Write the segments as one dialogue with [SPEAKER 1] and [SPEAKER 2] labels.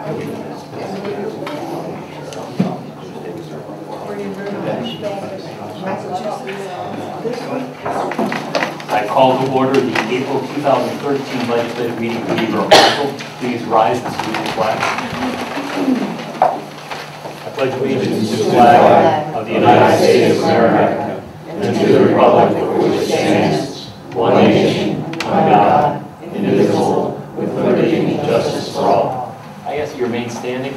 [SPEAKER 1] I call to order the April 2013 legislative meeting of the Borough Council. Please rise and salute the flag. I pledge allegiance to the flag of the United States of America and to the republic for which it stands, one nation, under God, indivisible, with liberty and justice for all. I ask you to remain standing.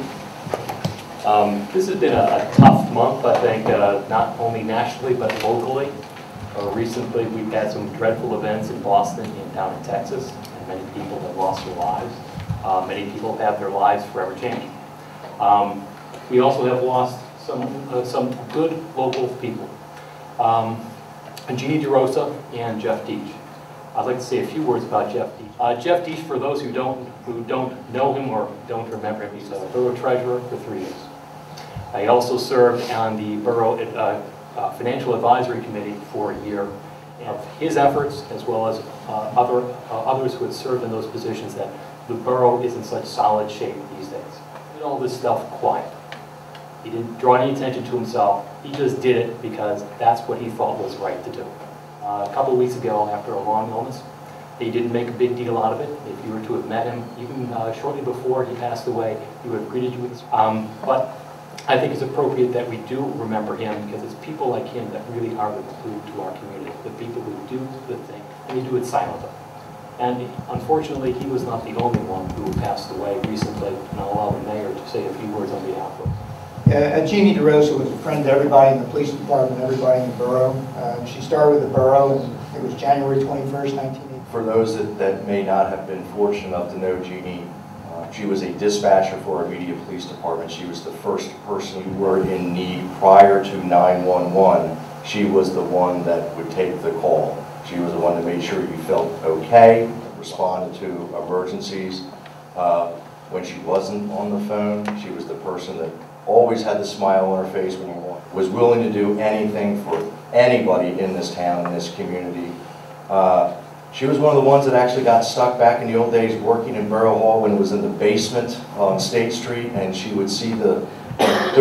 [SPEAKER 1] This has been a tough month, I think, not only nationally but locally. Recently, we've had some dreadful events in Boston and down in Texas, and many people have lost their lives. Many people have had their lives forever changed. We also have lost some good local people. Jeannie DeRosa and Jeff Deach. I'd like to say a few words about Jeff Deach. Jeff Deach, for those who don't know him or don't remember him, he's a borough treasurer for 3 years. He also served on the borough Financial Advisory Committee for a year. Of his efforts, as well as others who had served in those positions, that the borough is in such solid shape these days. He did all this stuff quiet. He didn't draw any attention to himself. He just did it because that's what he thought was right to do. A couple of weeks ago, after a long illness, he didn't make a big deal out of it. If you were to have met him, even shortly before he passed away, he would have greeted you with but I think it's appropriate that we do remember him, because it's people like him that really are the glue to our community, the people who do the thing, and they do it silently. And unfortunately, he was not the only one who passed away recently, and I'll allow the mayor to say a few words on behalf of him.
[SPEAKER 2] Yeah, Jeannie DeRosa was a friend to everybody in the police department, everybody in the borough. She started with the borough, and it was January 21st, 1980.
[SPEAKER 3] For those that may not have been fortunate enough to know Jeannie, she was a dispatcher for our immediate police department. She was the first person who were in need prior to 911. She was the one that would take the call. She was the one that made sure you felt okay, responded to emergencies. When she wasn't on the phone, she was the person that always had the smile on her face when you walked, was willing to do anything for anybody in this town, in this community. She was one of the ones that actually got stuck back in the old days working in Borough Hall when it was in the basement on State Street, and she would see there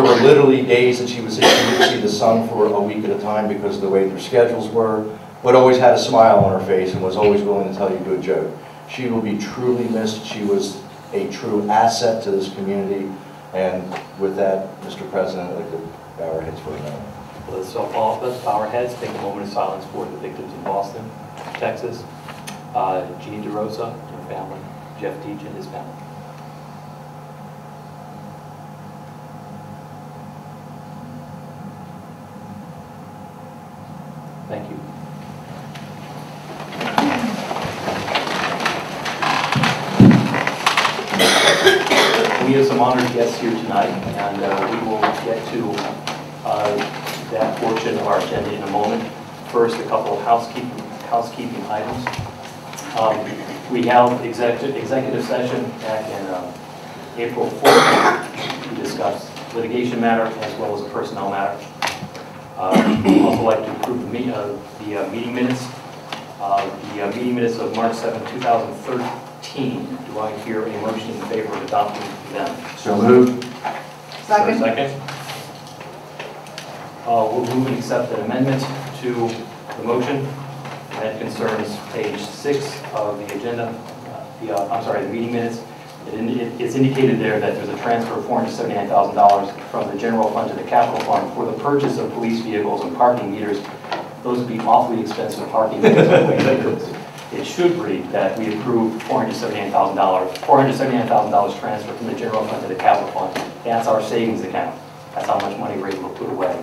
[SPEAKER 3] were literally days that she would see the sun for a week at a time because of the way their schedules were, but always had a smile on her face and was always willing to tell you a good joke. She will be truly missed. She was a true asset to this community, and with that, Mr. President, I'd like to bow our heads for a moment.
[SPEAKER 1] Let's bow our heads, take a moment of silence for the victims in Boston, Texas. Jeannie DeRosa and her family, Jeff Deach and his family. Thank you. We have some honored guests here tonight, and we will get to that portion of our agenda in a moment. First, a couple of housekeeping items. We held executive session back in April 4th. We discussed litigation matter as well as a personnel matter. We'd also like to approve the meeting minutes. The meeting minutes of March 7, 2013. Do I hear a motion in favor of adopting them?
[SPEAKER 3] So moved.
[SPEAKER 4] Second.
[SPEAKER 1] Second. We'll move and accept an amendment to the motion. That concerns page 6 of the agenda, the meeting minutes. It's indicated there that there's a transfer of $479,000 from the general fund to the capital fund for the purchase of police vehicles and parking meters. Those would be awfully expensive parking meters. It should read that we approved $479,000 transfer from the general fund to the capital fund. That's our savings account. That's how much money we're able to put away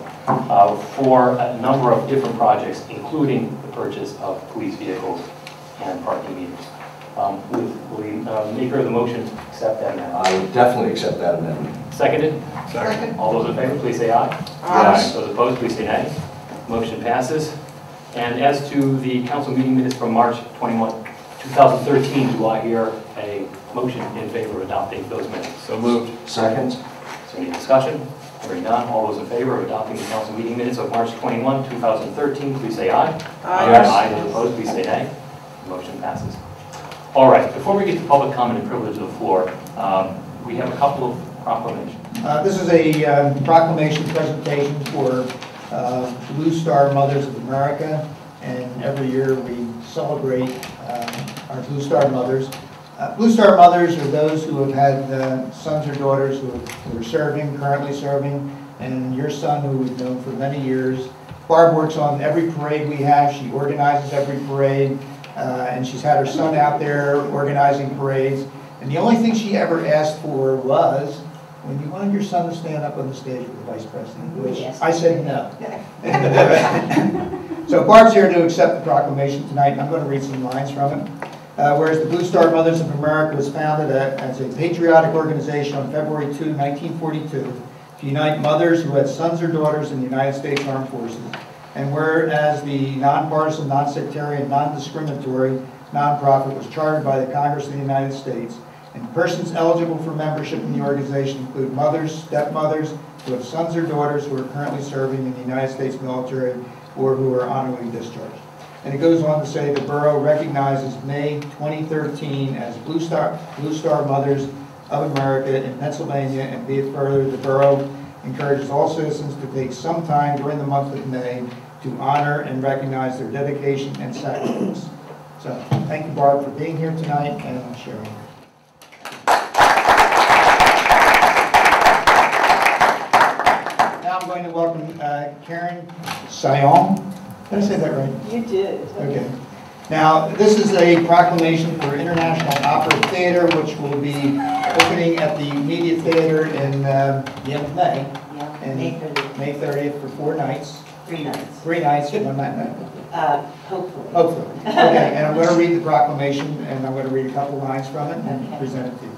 [SPEAKER 1] for a number of different projects, including the purchase of police vehicles and parking meters. Will the maker of the motion accept that amendment?
[SPEAKER 3] I would definitely accept that amendment.
[SPEAKER 1] Seconded?
[SPEAKER 4] Second.
[SPEAKER 1] All those in favor, please say aye.
[SPEAKER 4] Aye.
[SPEAKER 1] Those opposed, please say nay. Motion passes. And as to the council meeting minutes from March 21, 2013, do I hear a motion in favor of adopting those minutes?
[SPEAKER 3] So moved. Second.
[SPEAKER 1] Is there any discussion? Hearing none, all those in favor of adopting the council meeting minutes of March 21, 2013, please say aye.
[SPEAKER 4] Aye.
[SPEAKER 1] Those opposed, please say nay. Motion passes. All right, before we get to public comment and privilege of the floor, we have a couple of proclamations.
[SPEAKER 2] This is a proclamation presentation for Blue Star Mothers of America, and every year we celebrate our Blue Star Mothers. Blue Star Mothers are those who have had sons or daughters who are serving, currently serving, and your son who we've known for many years. Barb works on every parade we have. She organizes every parade, and she's had her son out there organizing parades. And the only thing she ever asked for was, when you wanted your son to stand up on the stage with the vice president, which I said no. So Barb's here to accept the proclamation tonight, and I'm going to read some lines from it. Whereas the Blue Star Mothers of America was founded as a patriotic organization on February 2, 1942, to unite mothers who had sons or daughters in the United States Armed Forces. And whereas the nonpartisan, non-sectarian, non-discriminatory nonprofit was chartered by the Congress of the United States, and persons eligible for membership in the organization include mothers, stepmothers who have sons or daughters who are currently serving in the United States military or who are honorably discharged. And it goes on to say the Borough recognizes May 2013 as Blue Star Mothers of America in Pennsylvania, and be it further, the Borough encourages all citizens to take some time during the month of May to honor and recognize their dedication and sacrifice. So thank you, Barb, for being here tonight and sharing. Now I'm going to welcome Karen Sion. Did I say that right?
[SPEAKER 4] You did.
[SPEAKER 2] Okay. Now, this is a proclamation for International Opera Theater, which will be opening at the Media Theater in the end of May.
[SPEAKER 4] Yeah,
[SPEAKER 2] And
[SPEAKER 4] May 30th.
[SPEAKER 2] May 30th for 4 nights.
[SPEAKER 4] 3 nights.
[SPEAKER 2] 3 nights and 1 night.
[SPEAKER 4] Hopefully.
[SPEAKER 2] Hopefully. Okay, and I'm going to read the proclamation, and I'm going to read a couple lines from it and
[SPEAKER 4] Okay.
[SPEAKER 2] present it to you.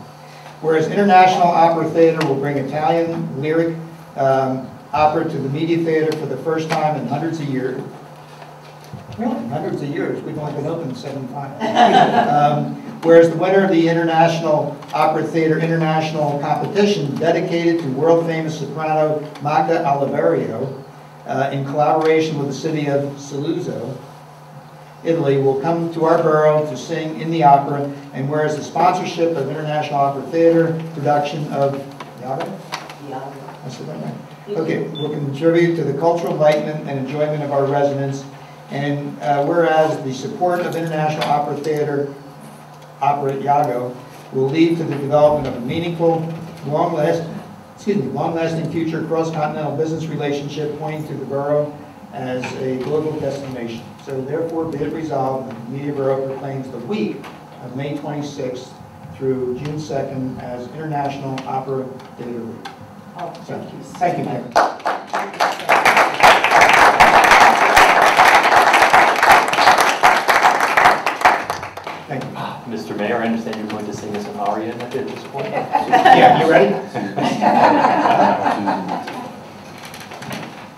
[SPEAKER 2] Whereas International Opera Theater will bring Italian lyric opera to the Media Theater for the first time in hundreds of years. Really, hundreds of years. We've only been open 7 times. Whereas the winner of the International Opera Theater International Competition, dedicated to world-famous soprano Magda Oliverio, in collaboration with the city of Saluzzo, Italy, will come to our borough to sing in the opera. And whereas the sponsorship of International Opera Theater production of Iago? I said that right. Okay, will contribute to the cultural enlightenment and enjoyment of our residents. And whereas the support of International Opera Theater, Opera at Iago, will lead to the development of a meaningful, long-lasting future cross-continental business relationship pointing to the borough as a global destination. So therefore, be it resolved, the Media Borough proclaims the week of May 26th through June 2nd as International Opera Theater Week.
[SPEAKER 4] Oh,
[SPEAKER 2] So,
[SPEAKER 4] thank you.
[SPEAKER 2] thank you, Karen. Thank you.
[SPEAKER 1] Mr. Mayor, I understand you're going to sing us an aria at this point.
[SPEAKER 2] Yeah, you ready?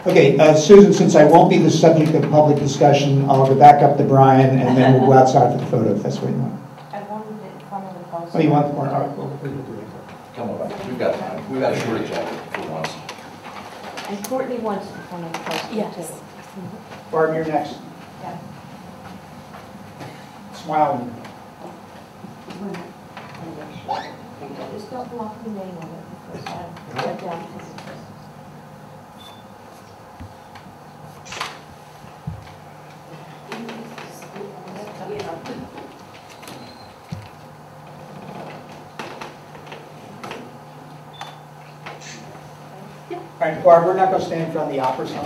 [SPEAKER 2] Okay, Susan, since I won't be the subject of public discussion, I'll go back up to Brian, and then we'll go outside for the photo, if that's what you want.
[SPEAKER 5] I wanted it in front of the post.
[SPEAKER 2] Oh, you want the corner? All right, well, we can do it.
[SPEAKER 3] Come on, we've got time. We've got a shortage of it for once.
[SPEAKER 5] And Courtney wants it in front of the post.
[SPEAKER 6] Yes.
[SPEAKER 2] Barb, you're next.
[SPEAKER 5] Yeah.
[SPEAKER 2] Smile.
[SPEAKER 5] Just don't block the name on it because I went down to the
[SPEAKER 2] All right, Barb, we're not going to stand in front of the opera song.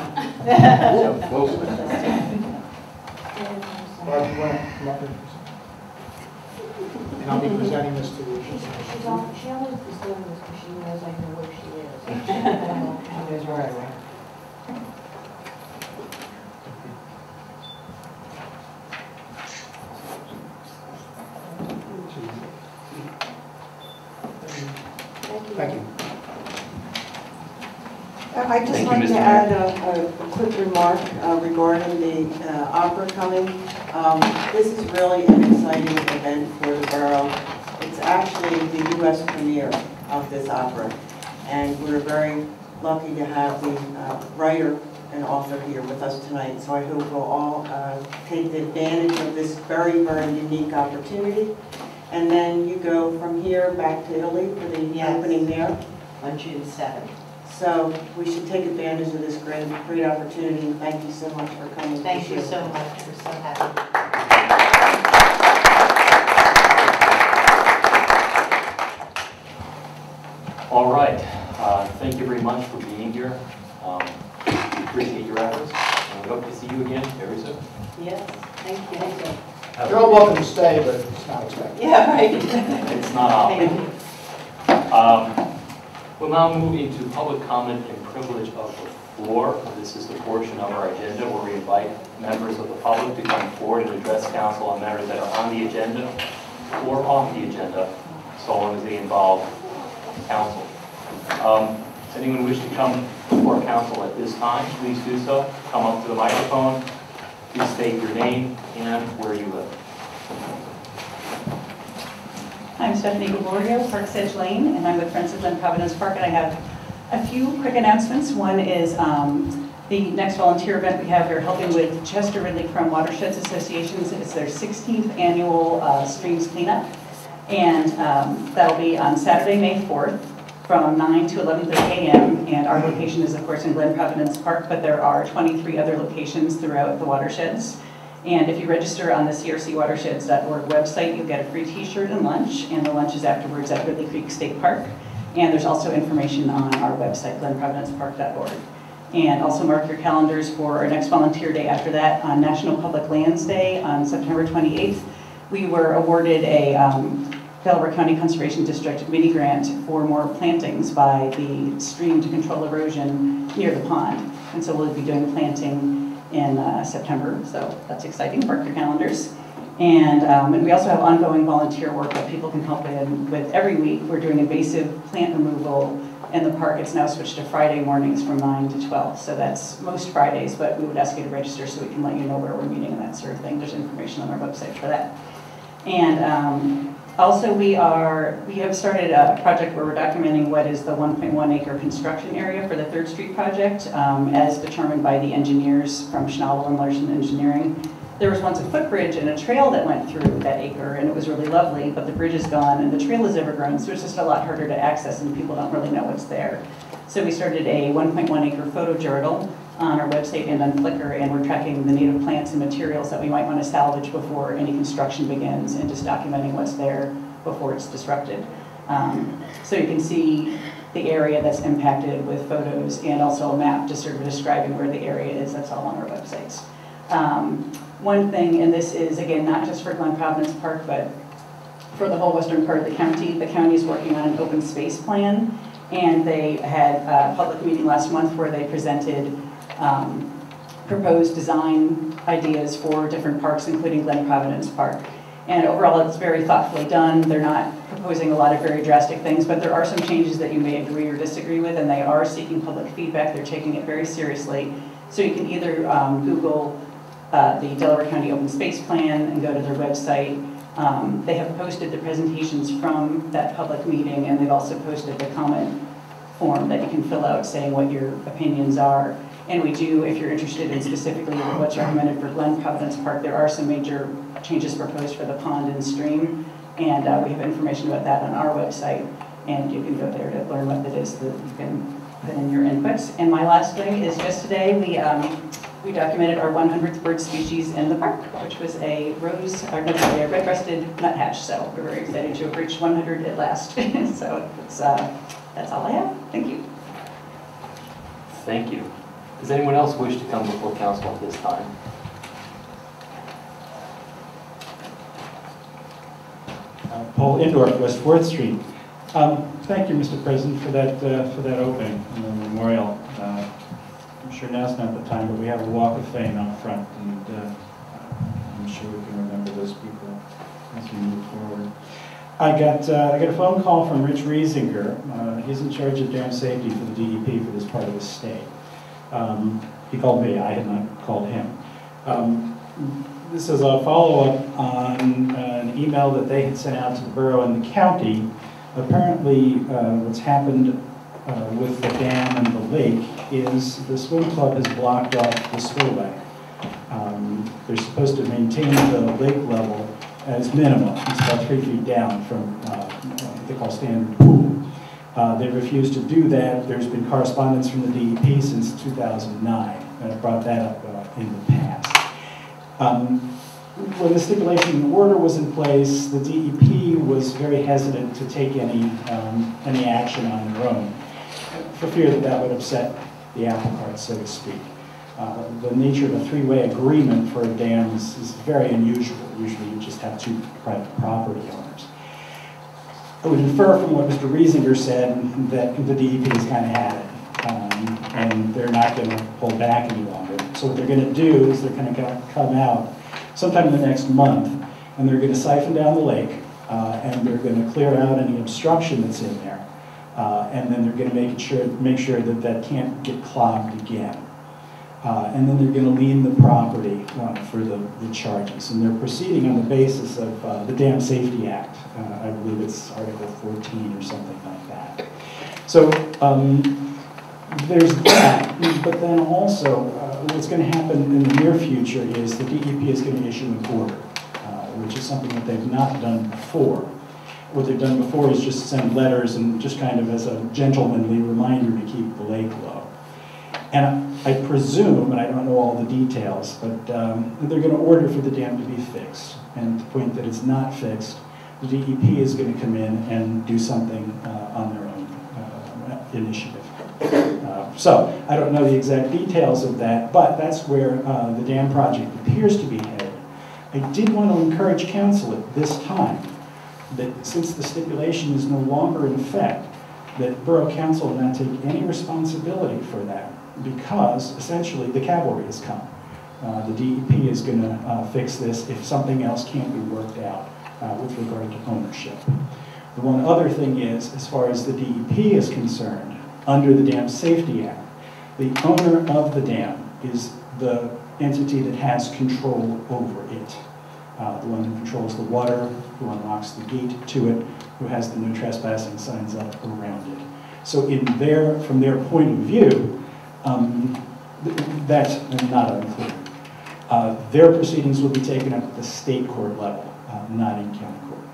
[SPEAKER 2] Barb, you want to come up here? And I'll be presenting this to you.
[SPEAKER 5] She always is doing this because she knows I know where she is.
[SPEAKER 2] She knows where I am. Thank you.
[SPEAKER 4] I'd just
[SPEAKER 1] Thank you,
[SPEAKER 4] like
[SPEAKER 1] Mr.
[SPEAKER 4] to
[SPEAKER 1] Mayor.
[SPEAKER 4] add a quick remark regarding the opera coming. This is really an exciting event for the borough. It's actually the U.S. premiere of this opera, and we're very lucky to have the writer and author here with us tonight. So I hope we'll all take the advantage of this very, very unique opportunity. And then you go from here back to Italy for the
[SPEAKER 6] Yes.
[SPEAKER 4] opening there.
[SPEAKER 6] On June 7th.
[SPEAKER 4] So we should take advantage of this great opportunity, and thank you so much for coming.
[SPEAKER 6] Thank you so much. We're so happy.
[SPEAKER 1] All right, thank you very much for being here. Appreciate your efforts, and we hope to see you again very soon.
[SPEAKER 6] Yes, thank you.
[SPEAKER 2] You're all welcome to stay, but it's not expected.
[SPEAKER 6] Yeah, right.
[SPEAKER 1] It's not
[SPEAKER 6] Thank
[SPEAKER 1] optional.
[SPEAKER 6] you.
[SPEAKER 1] We'll now move into public comment and privilege of the floor. This is the portion of our agenda where we invite members of the public to come forward and address council on matters that are on the agenda or off the agenda, so long as they involve council. Does anyone wish to come before council at this time? Please do so. Come up to the microphone. Please state your name and where you live.
[SPEAKER 7] I'm Stephanie Borough, Parks Edge Lane, and I'm with Friends of Glen Providence Park, and I have a few quick announcements. One is the next volunteer event we have here, helping with Chester Ridley Crum Watersheds Associations. It's their 16th annual streams cleanup, and that'll be on Saturday, May 4th, from 9 to 11:30 a.m. And our location is, of course, in Glen Providence Park, but there are 23 other locations throughout the watersheds. And if you register on the crcwatersheds.org website, you'll get a free t-shirt and lunch, and the lunch is afterwards at Ridley Creek State Park. And there's also information on our website, glenprovidencepark.org. And also mark your calendars for our next volunteer day after that on National Public Lands Day on September 28th. We were awarded a Delaware County Conservation District mini grant for more plantings by the stream to control erosion near the pond. And so we'll be doing planting in September, so that's exciting. Mark your calendars. And we also have ongoing volunteer work that people can help in with every week. We're doing invasive plant removal in the park. It's now switched to Friday mornings from 9 to 12, so that's most Fridays, but we would ask you to register so we can let you know where we're meeting and that sort of thing. There's information on our website for that. And also we have started a project where we're documenting what is the 1.1 acre construction area for the 3rd Street project, as determined by the engineers from Schnabel and Larson Engineering. There was once a footbridge and a trail that went through that acre, and it was really lovely, but the bridge is gone and the trail is overgrown, so it's just a lot harder to access and people don't really know what's there. So we started a 1.1 acre photo journal on our website and on Flickr, and we're tracking the native plants and materials that we might want to salvage before any construction begins, and just documenting what's there before it's disrupted. So you can see the area that's impacted with photos and also a map just sort of describing where the area is. That's all on our websites. One thing, and this is again not just for Glen Providence Park, but for the whole western part of the county is working on an open space plan, and they had a public meeting last month where they presented proposed design ideas for different parks, including Glen Providence Park. And overall, it's very thoughtfully done. They're not proposing a lot of very drastic things, but there are some changes that you may agree or disagree with, and they are seeking public feedback. They're taking it very seriously. So you can either Google the Delaware County Open Space Plan and go to their website. They have posted the presentations from that public meeting, and they've also posted the comment form that you can fill out saying what your opinions are. And we do, if you're interested in specifically what's recommended for Glen Providence Park, there are some major changes proposed for the pond and stream, and we have information about that on our website, and you can go there to learn what it is that you can put in your inputs. And my last thing is just today we documented our 100th bird species in the park, which was a red-breasted nuthatch. So we're very excited to have reached 100 at last. So that's all I have. Thank you.
[SPEAKER 1] Thank you. Does anyone else wish to come before council at this time?
[SPEAKER 8] Paul Indorf, West 4th Street. Thank you, Mr. President, for that opening memorial. I'm sure now's not the time, but we have a walk of fame out front, and I'm sure we can remember those people as we move forward. I got a phone call from Rich Riesinger. He's in charge of dam safety for the DEP for this part of the state. He called me. I had not called him. This is a follow-up on an email that they had sent out to the borough and the county. Apparently, what's happened with the dam and the lake is the swim club has blocked off the spillway. They're supposed to maintain the lake level as minimum. It's about 3 feet down from what they call standard pool. They refused to do that. There's been correspondence from the DEP since 2009, and I brought that up in the past. When the stipulation and order was in place, the DEP was very hesitant to take any action on their own, for fear that that would upset the apple cart, so to speak. The nature of a three-way agreement for a dam is very unusual. Usually you just have two private property owners. I would infer from what Mr. Riesinger said that the DEP has kind of had it, and they're not going to hold back any longer. So what they're going to do is they're going to come out sometime in the next month, and they're going to siphon down the lake, and they're going to clear out any obstruction that's in there, and then they're going to make sure that that can't get clogged again. And then they're going to lien the property for the charges. And they're proceeding on the basis of the Dam Safety Act. I believe it's Article 14 or something like that. So there's that. But then also, what's going to happen in the near future is the DEP is going to issue an order, which is something that they've not done before. What they've done before is just send letters and just kind of as a gentlemanly reminder to keep the lake low. And I presume, and I don't know all the details, but they're going to order for the dam to be fixed. And to the point that it's not fixed, the DEP is going to come in and do something on their own initiative. So I don't know the exact details of that, but that's where the dam project appears to be headed. I did want to encourage council at this time that since the stipulation is no longer in effect, that Borough Council will not take any responsibility for that, because essentially the cavalry has come. The DEP is going to fix this if something else can't be worked out with regard to ownership. The one other thing is, as far as the DEP is concerned, under the Dam Safety Act, the owner of the dam is the entity that has control over it. The one who controls the water, who unlocks the gate to it, who has the no trespassing signs up around it. So from their point of view, that's not unclear. Their proceedings will be taken up at the state court level, not in county court.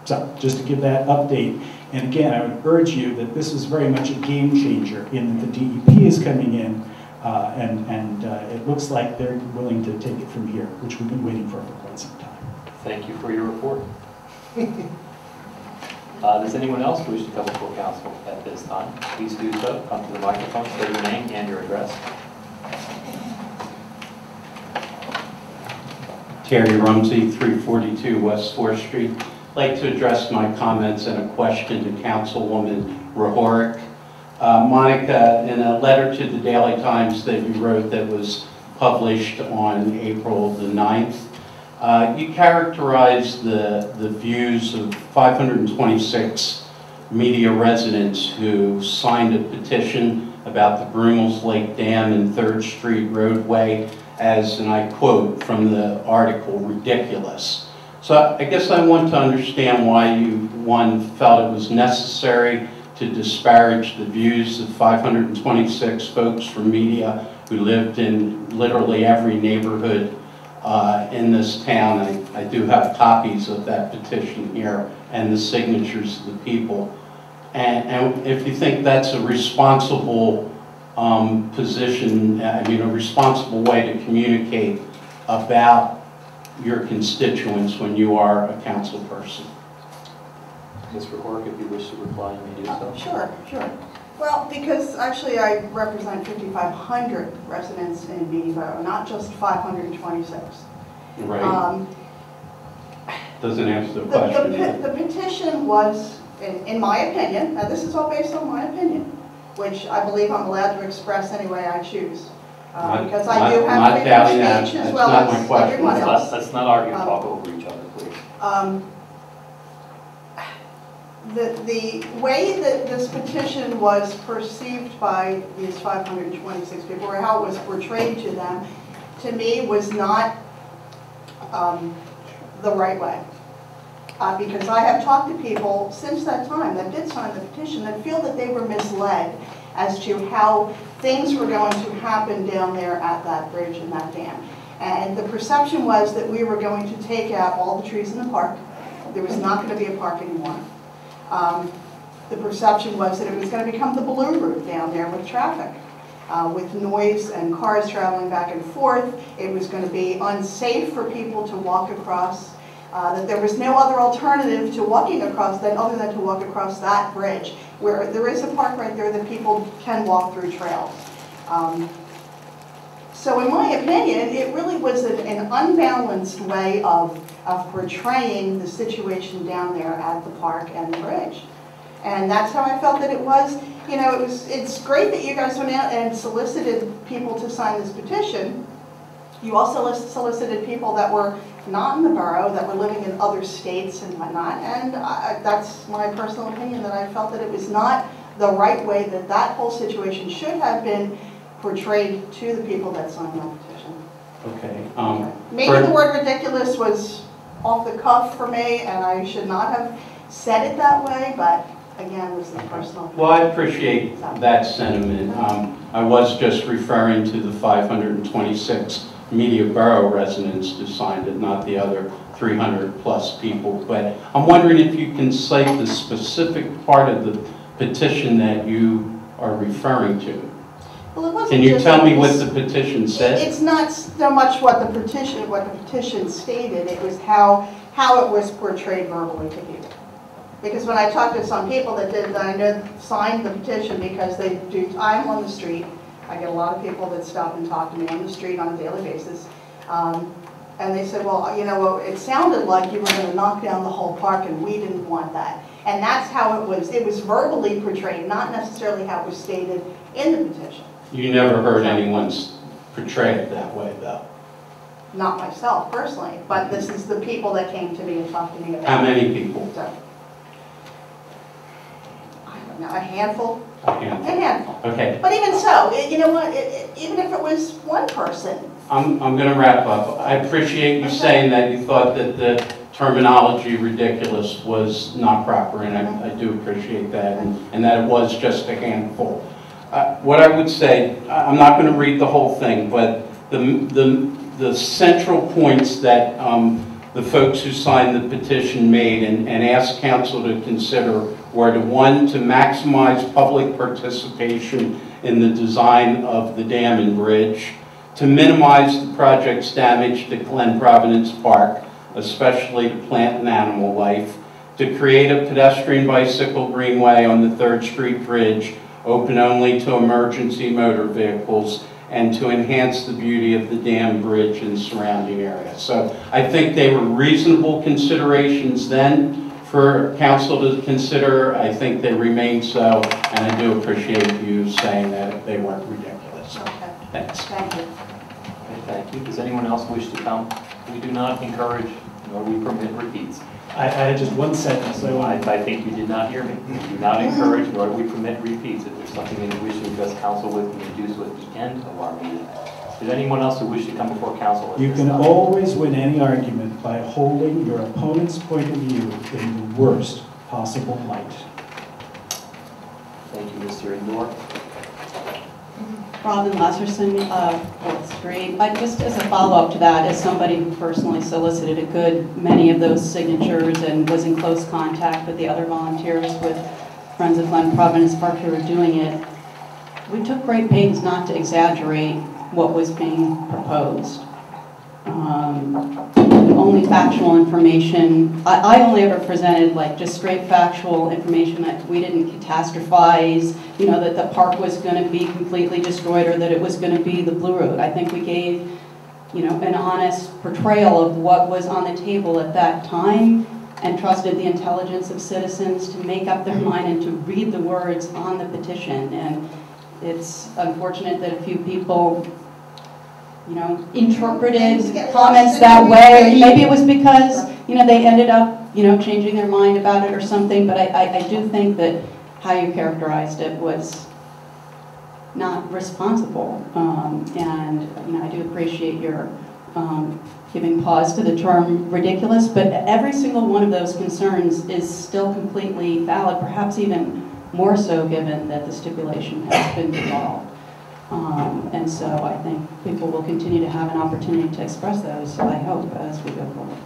[SPEAKER 8] So just to give that update, and again, I would urge you that this is very much a game changer in that the DEP is coming in, and it looks like they're willing to take it from here, which we've been waiting for quite some time.
[SPEAKER 1] Thank you for your report. Does anyone else wish to come before council at this time? Please do so. Come to the microphone, state your name and your address.
[SPEAKER 9] Terry Rumsey, 342 West 4th Street. I'd like to address my comments and a question to Councilwoman Rahoric. Monica, in a letter to the Daily Times that you wrote that was published on April the 9th, you characterized the views of 526 media residents who signed a petition about the Broomels Lake Dam and 3rd Street roadway as, and I quote from the article, ridiculous. So I guess I want to understand why you, one, felt it was necessary to disparage the views of 526 folks from media who lived in literally every neighborhood in this town. I do have copies of that petition here and the signatures of the people. And if you think that's a responsible position, I mean a responsible way to communicate about your constituents when you are a council person.
[SPEAKER 1] Ms. Rahoric, if you wish to reply, you may do so.
[SPEAKER 10] Sure. Well, because actually I represent 5,500 residents in Beatty Borough, not just 526.
[SPEAKER 9] Right. Doesn't answer the question.
[SPEAKER 10] The petition was, in my opinion, now this is all based on my opinion, which I believe I'm allowed to express any way I choose. Because I do have freedom of speech as well as everyone else.
[SPEAKER 1] Let's not argue and talk over each other, please.
[SPEAKER 10] The way that this petition was perceived by these 526 people, or how it was portrayed to them, to me was not the right way. Because I have talked to people since that time that did sign the petition that feel that they were misled as to how things were going to happen down there at that bridge and that dam. And the perception was that we were going to take out all the trees in the park. There was not going to be a park anymore. The perception was that it was going to become the blue route down there with traffic, with noise and cars traveling back and forth. It was going to be unsafe for people to walk across, that there was no other alternative to walking across other than to walk across that bridge, where there is a park right there that people can walk through trails. So in my opinion, it really was an unbalanced way of portraying the situation down there at the park and the bridge. And that's how I felt that it was. You know, it's great that you guys went out and solicited people to sign this petition. You also solicited people that were not in the borough, that were living in other states and whatnot. And that's my personal opinion, that I felt that it was not the right way that that whole situation should have been portrayed to the people that signed that petition.
[SPEAKER 9] Okay.
[SPEAKER 10] Maybe the word ridiculous was off the cuff for me, and I should not have said it that way, but again, this is personal.
[SPEAKER 9] Well, I appreciate that sentiment. I was just referring to the 526 Media Borough residents who signed it, not the other 300 plus people. But I'm wondering if you can cite the specific part of the petition that you are referring to.
[SPEAKER 10] Well,
[SPEAKER 9] can you tell me what the petition said?
[SPEAKER 10] It's not so much what the petition stated. It was how it was portrayed verbally to people. Because when I talked to some people that I know signed the petition because they do time on the street, I get a lot of people that stop and talk to me on the street on a daily basis, and they said, well, you know, it sounded like you were going to knock down the whole park, and we didn't want that. And that's how it was. It was verbally portrayed, not necessarily how it was stated in the petition. You
[SPEAKER 9] never heard anyone portray it that way, though?
[SPEAKER 10] Not myself, personally, but this is the people that came to me and talked to me about it.
[SPEAKER 9] How many people?
[SPEAKER 10] So, I don't know, a handful?
[SPEAKER 9] A handful.
[SPEAKER 10] A handful.
[SPEAKER 9] Okay.
[SPEAKER 10] But even so, you know what, even if it was one person.
[SPEAKER 9] I'm going to wrap up. I appreciate you saying that you thought that the terminology ridiculous was not proper, and I do appreciate that, and that it was just a handful. What I would say, I'm not going to read the whole thing, but the central points that the folks who signed the petition made and asked council to consider were to, one, to maximize public participation in the design of the dam and bridge, to minimize the project's damage to Glen Providence Park, especially to plant and animal life, to create a pedestrian bicycle greenway on the 3rd Street Bridge, open only to emergency motor vehicles, and to enhance the beauty of the dam, bridge, and surrounding area. So I think they were reasonable considerations then for council to consider. I think they remain so, and I do appreciate you saying that they weren't ridiculous.
[SPEAKER 10] Okay.
[SPEAKER 9] Thanks.
[SPEAKER 10] Thank you.
[SPEAKER 1] Okay, thank you. Does anyone else wish to come? We do not encourage, nor we permit repeats.
[SPEAKER 8] I had just one sentence.
[SPEAKER 1] I think you did not hear me. We do not encourage, nor do we permit repeats. If there's something that you wish to address council with, you can do so at the end of our meeting. Is there anyone else who wishes to come before council?
[SPEAKER 8] You can always win any argument by holding your opponent's point of view in the worst possible light.
[SPEAKER 1] Thank you, Mr. Endor.
[SPEAKER 11] Robin Lasserson, 4th Street. Just as a follow-up to that, as somebody who personally solicited a good many of those signatures and was in close contact with the other volunteers with Friends of Glen Providence Park who were doing it, we took great pains not to exaggerate what was being proposed. Only factual information. I only ever presented like just straight factual information, that we didn't catastrophize, you know, that the park was going to be completely destroyed or that it was going to be the Blue Road. I think we gave, you know, an honest portrayal of what was on the table at that time and trusted the intelligence of citizens to make up their mind and to read the words on the petition. And it's unfortunate that a few people, you know, interpreted comments that way. Maybe it was because, you know, they ended up, you know, changing their mind about it or something, but I do think that how you characterized it was not responsible. And, you know, I do appreciate your giving pause to the term ridiculous, but every single one of those concerns is still completely valid, perhaps even more so given that the stipulation has been dissolved. And so I think people will continue to have an opportunity to express those, I hope, as we go forward.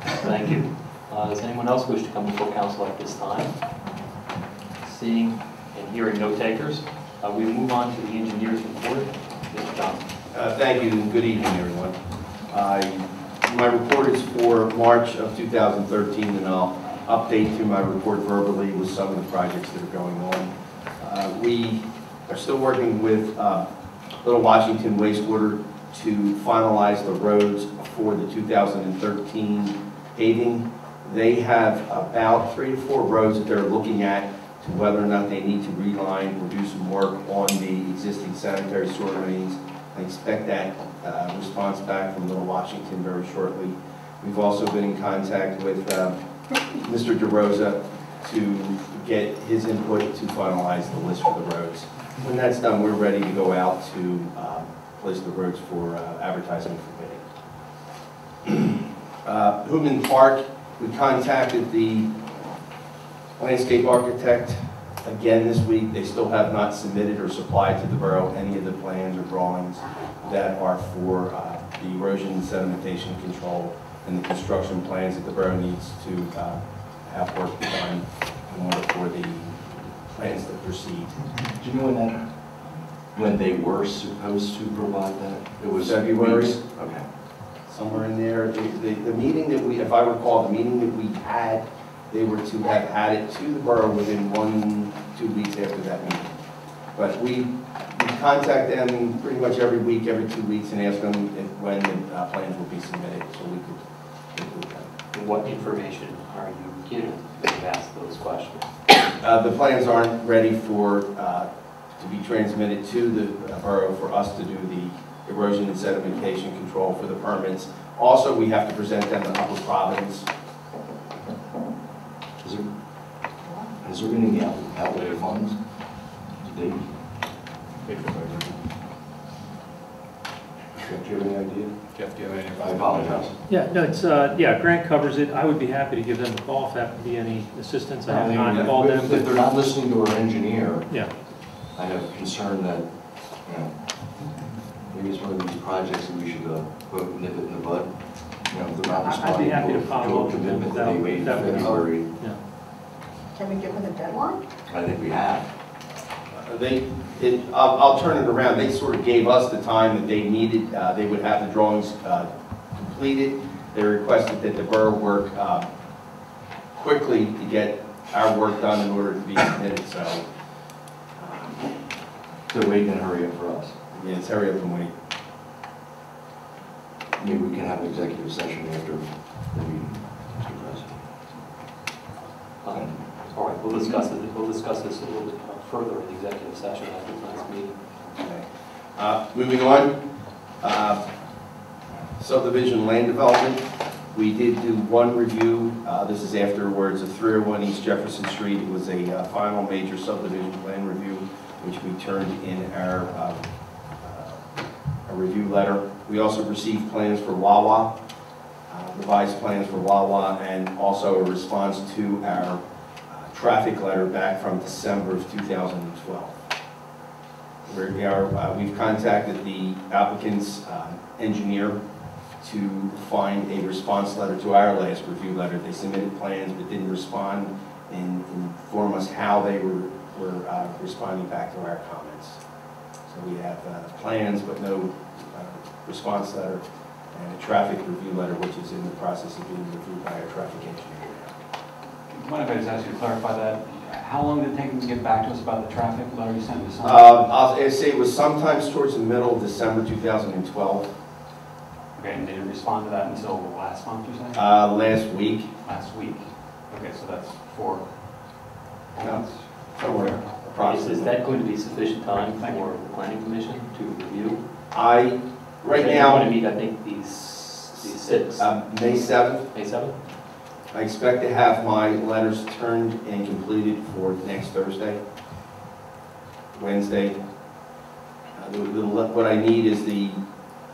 [SPEAKER 1] Thank you. Does anyone else wish to come before council at this time? Seeing and hearing no takers, we move on to the engineer's report. Mr. Johnson.
[SPEAKER 12] Thank you, and good evening, everyone. My report is for March of 2013, and I'll update through my report verbally with some of the projects that are going on. We are still working with Little Washington Wastewater to finalize the roads for the 2013 paving. They have about 3 to 4 roads that they're looking at to whether or not they need to reline or do some work on the existing sanitary sewer mains. I expect that response back from Little Washington very shortly. We've also been in contact with Mr. DeRosa to get his input to finalize the list for the roads. When that's done, we're ready to go out to place the roads for advertising for bidding. Hoopman Park, we contacted the landscape architect again this week. They still have not submitted or supplied to the borough any of the plans or drawings that are for the erosion and sedimentation control and the construction plans that the borough needs to have work done in order for the plans to proceed.
[SPEAKER 3] Do you know when they were supposed to provide that? It was
[SPEAKER 12] February.
[SPEAKER 3] weeks? Okay.
[SPEAKER 12] Somewhere in there. The meeting that we, if I recall, the meeting that we had, they were to have had it to the borough within 1-2 weeks after that meeting. But we contact them pretty much every week, every 2 weeks, and ask them when the plans will be submitted, so we could include them.
[SPEAKER 1] What information are you given when you ask those questions?
[SPEAKER 12] The plans aren't ready for to be transmitted to the borough for us to do the erosion and sedimentation control for the permits. Also, we have to present them to Upper Providence.
[SPEAKER 3] Has there been any outlay of funds? Did they? Jeff, do you have any idea?
[SPEAKER 13] Jeff, do you have any?
[SPEAKER 3] I apologize.
[SPEAKER 13] Yeah, no, it's, yeah, Grant covers it. I would be happy to give them a call if that would be any assistance. I have not called them.
[SPEAKER 3] If they're not listening to our engineer,
[SPEAKER 13] Yeah.
[SPEAKER 3] I have concern that, you know, maybe it's one of these projects that we should quote, nip it in the bud. You know, if they're not
[SPEAKER 13] I'd be
[SPEAKER 3] responding
[SPEAKER 13] happy to
[SPEAKER 3] to
[SPEAKER 13] follow
[SPEAKER 3] a
[SPEAKER 13] up with them
[SPEAKER 3] commitment that they made in
[SPEAKER 13] without-
[SPEAKER 3] February,
[SPEAKER 13] Yeah.
[SPEAKER 10] Can we give them a deadline?
[SPEAKER 3] I think we have.
[SPEAKER 12] I'll turn it around. They sort of gave us the time that they needed. They would have the drawings completed. They requested that the borough work quickly to get our work done in order to be submitted. So,
[SPEAKER 3] Wait and hurry up for us.
[SPEAKER 12] yeah, it's hurry up and wait.
[SPEAKER 3] Maybe we can have an executive session after the meeting, Mr. President.
[SPEAKER 1] All right, we'll discuss it. We'll discuss this a little bit further in the executive session after tonight's meeting.
[SPEAKER 12] Okay. Moving on, subdivision land development. We did do one review. This is afterwards of 301 East Jefferson Street. It was a final major subdivision plan review, which we turned in our a review letter. We also received plans for Wawa, revised plans for Wawa, and also a response to our traffic letter back from December of 2012. We've contacted the applicant's engineer to find a response letter to our last review letter. They submitted plans but didn't respond and inform us how they were responding back to our comments. So we have plans but no response letter, and a traffic review letter which is in the process of being reviewed by our traffic engineer.
[SPEAKER 14] Mind if I just ask you to clarify that? How long did it take them to get back to us about the traffic letter you sent this?
[SPEAKER 12] I'll say it was sometimes towards the middle of December 2012.
[SPEAKER 14] Okay, and they didn't respond to that until last month, you're saying?
[SPEAKER 12] Last week.
[SPEAKER 14] Last week. Okay, so that's 4 months?
[SPEAKER 12] Somewhere approximately.
[SPEAKER 1] Is that going to be sufficient time for the planning commission to review?
[SPEAKER 12] Right
[SPEAKER 1] They
[SPEAKER 12] now,
[SPEAKER 1] want to meet, I think, these 6.
[SPEAKER 12] May 7th.
[SPEAKER 1] May 7th?
[SPEAKER 12] I expect to have my letters turned and completed for next Thursday, Wednesday. What I need is the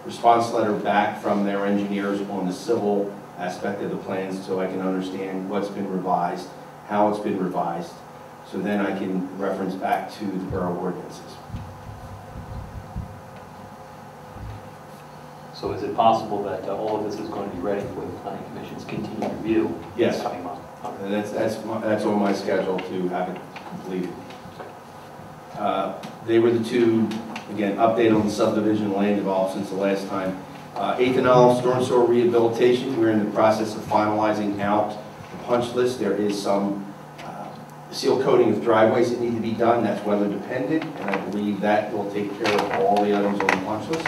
[SPEAKER 12] response letter back from their engineers on the civil aspect of the plans so I can understand what's been revised, how it's been revised, so then I can reference back to the borough ordinances.
[SPEAKER 1] So is it possible that all of this is going to be ready for the Planning Commission's continued review?
[SPEAKER 12] Yes.
[SPEAKER 1] This coming month?
[SPEAKER 12] And that's on my schedule to have it completed. They were the two, again, update on the subdivision land developed since the last time. 8th and Olive storm sewer rehabilitation, we're in the process of finalizing out the punch list. There is some seal coating of driveways that need to be done. That's weather dependent, and I believe that will take care of all the items on the punch list.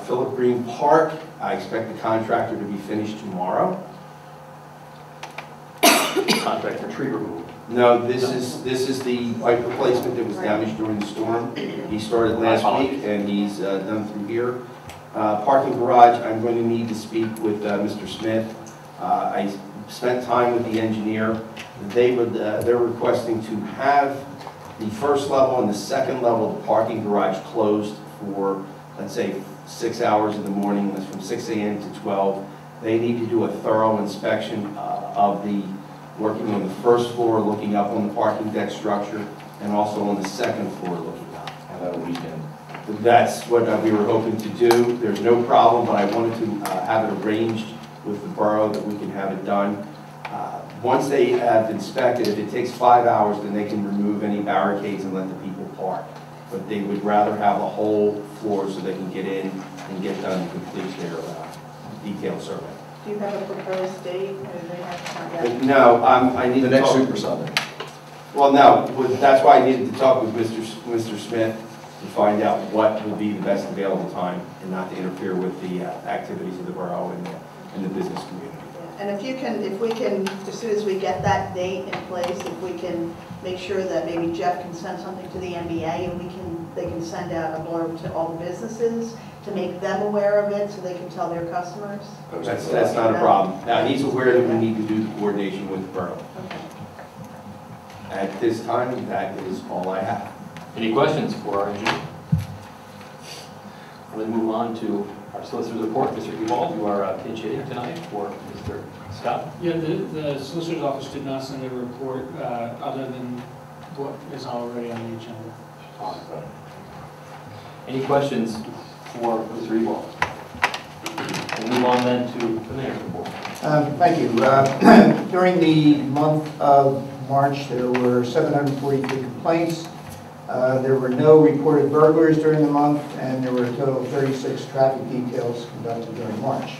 [SPEAKER 12] Philip Green Park, I expect the contractor to be finished tomorrow.
[SPEAKER 1] Contract for tree removal?
[SPEAKER 12] No, this is the pipe replacement that was damaged during the storm. He started last week, and he's done through here. Parking garage, I'm going to need to speak with Mr. Smith. I spent time with the engineer. They're requesting to have the first level and the second level of the parking garage closed for, let's say, 6 hours in the morning. That's from 6 a.m. to 12. They need to do a thorough inspection of the working on the first floor, looking up on the parking deck structure, and also on the second floor looking up.
[SPEAKER 3] And that a weekend.
[SPEAKER 12] That's what we were hoping to do. There's no problem, but I wanted to have it arranged with the borough that we can have it done. Once they have inspected, if it takes 5 hours, then they can remove any barricades and let the people park. But they would rather have a whole floor so they can get in and get done and complete their detailed survey.
[SPEAKER 10] Do you have a proposed date, or do they have to?
[SPEAKER 12] No, I need
[SPEAKER 3] The
[SPEAKER 12] to
[SPEAKER 3] next
[SPEAKER 12] talk.
[SPEAKER 3] Super Sunday.
[SPEAKER 12] Well, no, that's why I needed to talk with Mr. Smith to find out what will be the best available time and not to interfere with the activities of the borough and the business community.
[SPEAKER 10] And if we can, as soon as we get that date in place, if we can make sure that maybe Jeff can send something to the NBA and they can send out a blurb to all the businesses to make them aware of it so they can tell their customers.
[SPEAKER 12] That's not a problem. Now, he's aware that we need to do the coordination with the borough.
[SPEAKER 10] Okay.
[SPEAKER 12] At this time, that is all I have.
[SPEAKER 1] Any questions for our engineer? I'm going to move on to our solicitor's report. Mr. Ewald, you are pinch hitting tonight for Mr. Scott.
[SPEAKER 15] Yeah, the solicitor's office did not send a report other than what is already on the agenda.
[SPEAKER 1] Awesome. Any questions for Mr. Ewald? We'll move on then to the mayor's report.
[SPEAKER 2] Thank you. During the month of March, there were 743 complaints. There were no reported burglaries during the month, and there were a total of 36 traffic details conducted during March.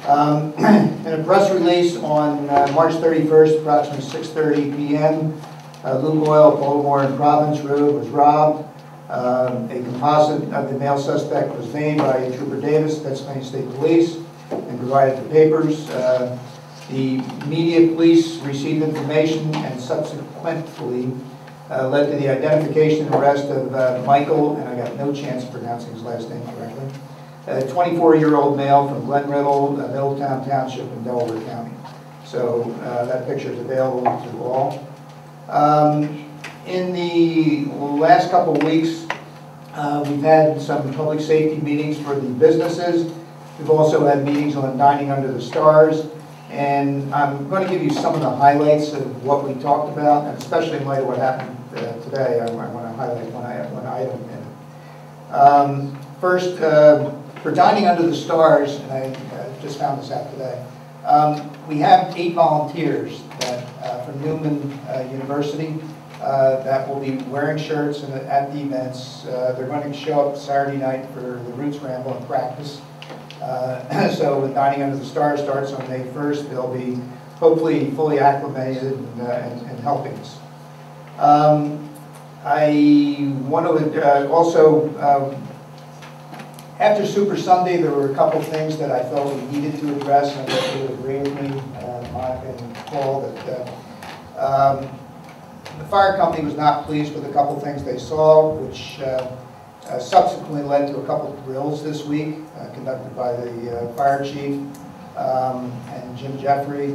[SPEAKER 2] In a press release on March 31st, approximately 6:30 p.m., Luke Oil, Baltimore and Province Road was robbed. A composite of the male suspect was made by Trooper Davis, Pennsylvania State Police, and provided the papers. The media police received information and subsequently led to the identification and arrest of Michael, and I got no chance of pronouncing his last name correctly, a 24-year-old male from Glen Riddle, Middletown Township in Delaware County. So that picture is available to all. In the last couple of weeks, we've had some public safety meetings for the businesses. We've also had meetings on dining under the stars. And I'm going to give you some of the highlights of what we talked about, and especially in light of what happened today, I want to highlight one item in it. First, for dining under the stars, and I just found this out today, we have 8 volunteers that, from Newman University that will be wearing shirts at the events. They're going to show up Saturday night for the Roots Ramble and practice. So when Dining Under the Stars starts on May 1st, they'll be hopefully fully acclimated and helping us. I want to also, after Super Sunday, there were a couple things that I felt we needed to address, and I think you would agree with me, Monica and Paul, that the fire company was not pleased with a couple things they saw, which subsequently led to a couple of drills this week conducted by the fire chief and Jim Jeffrey,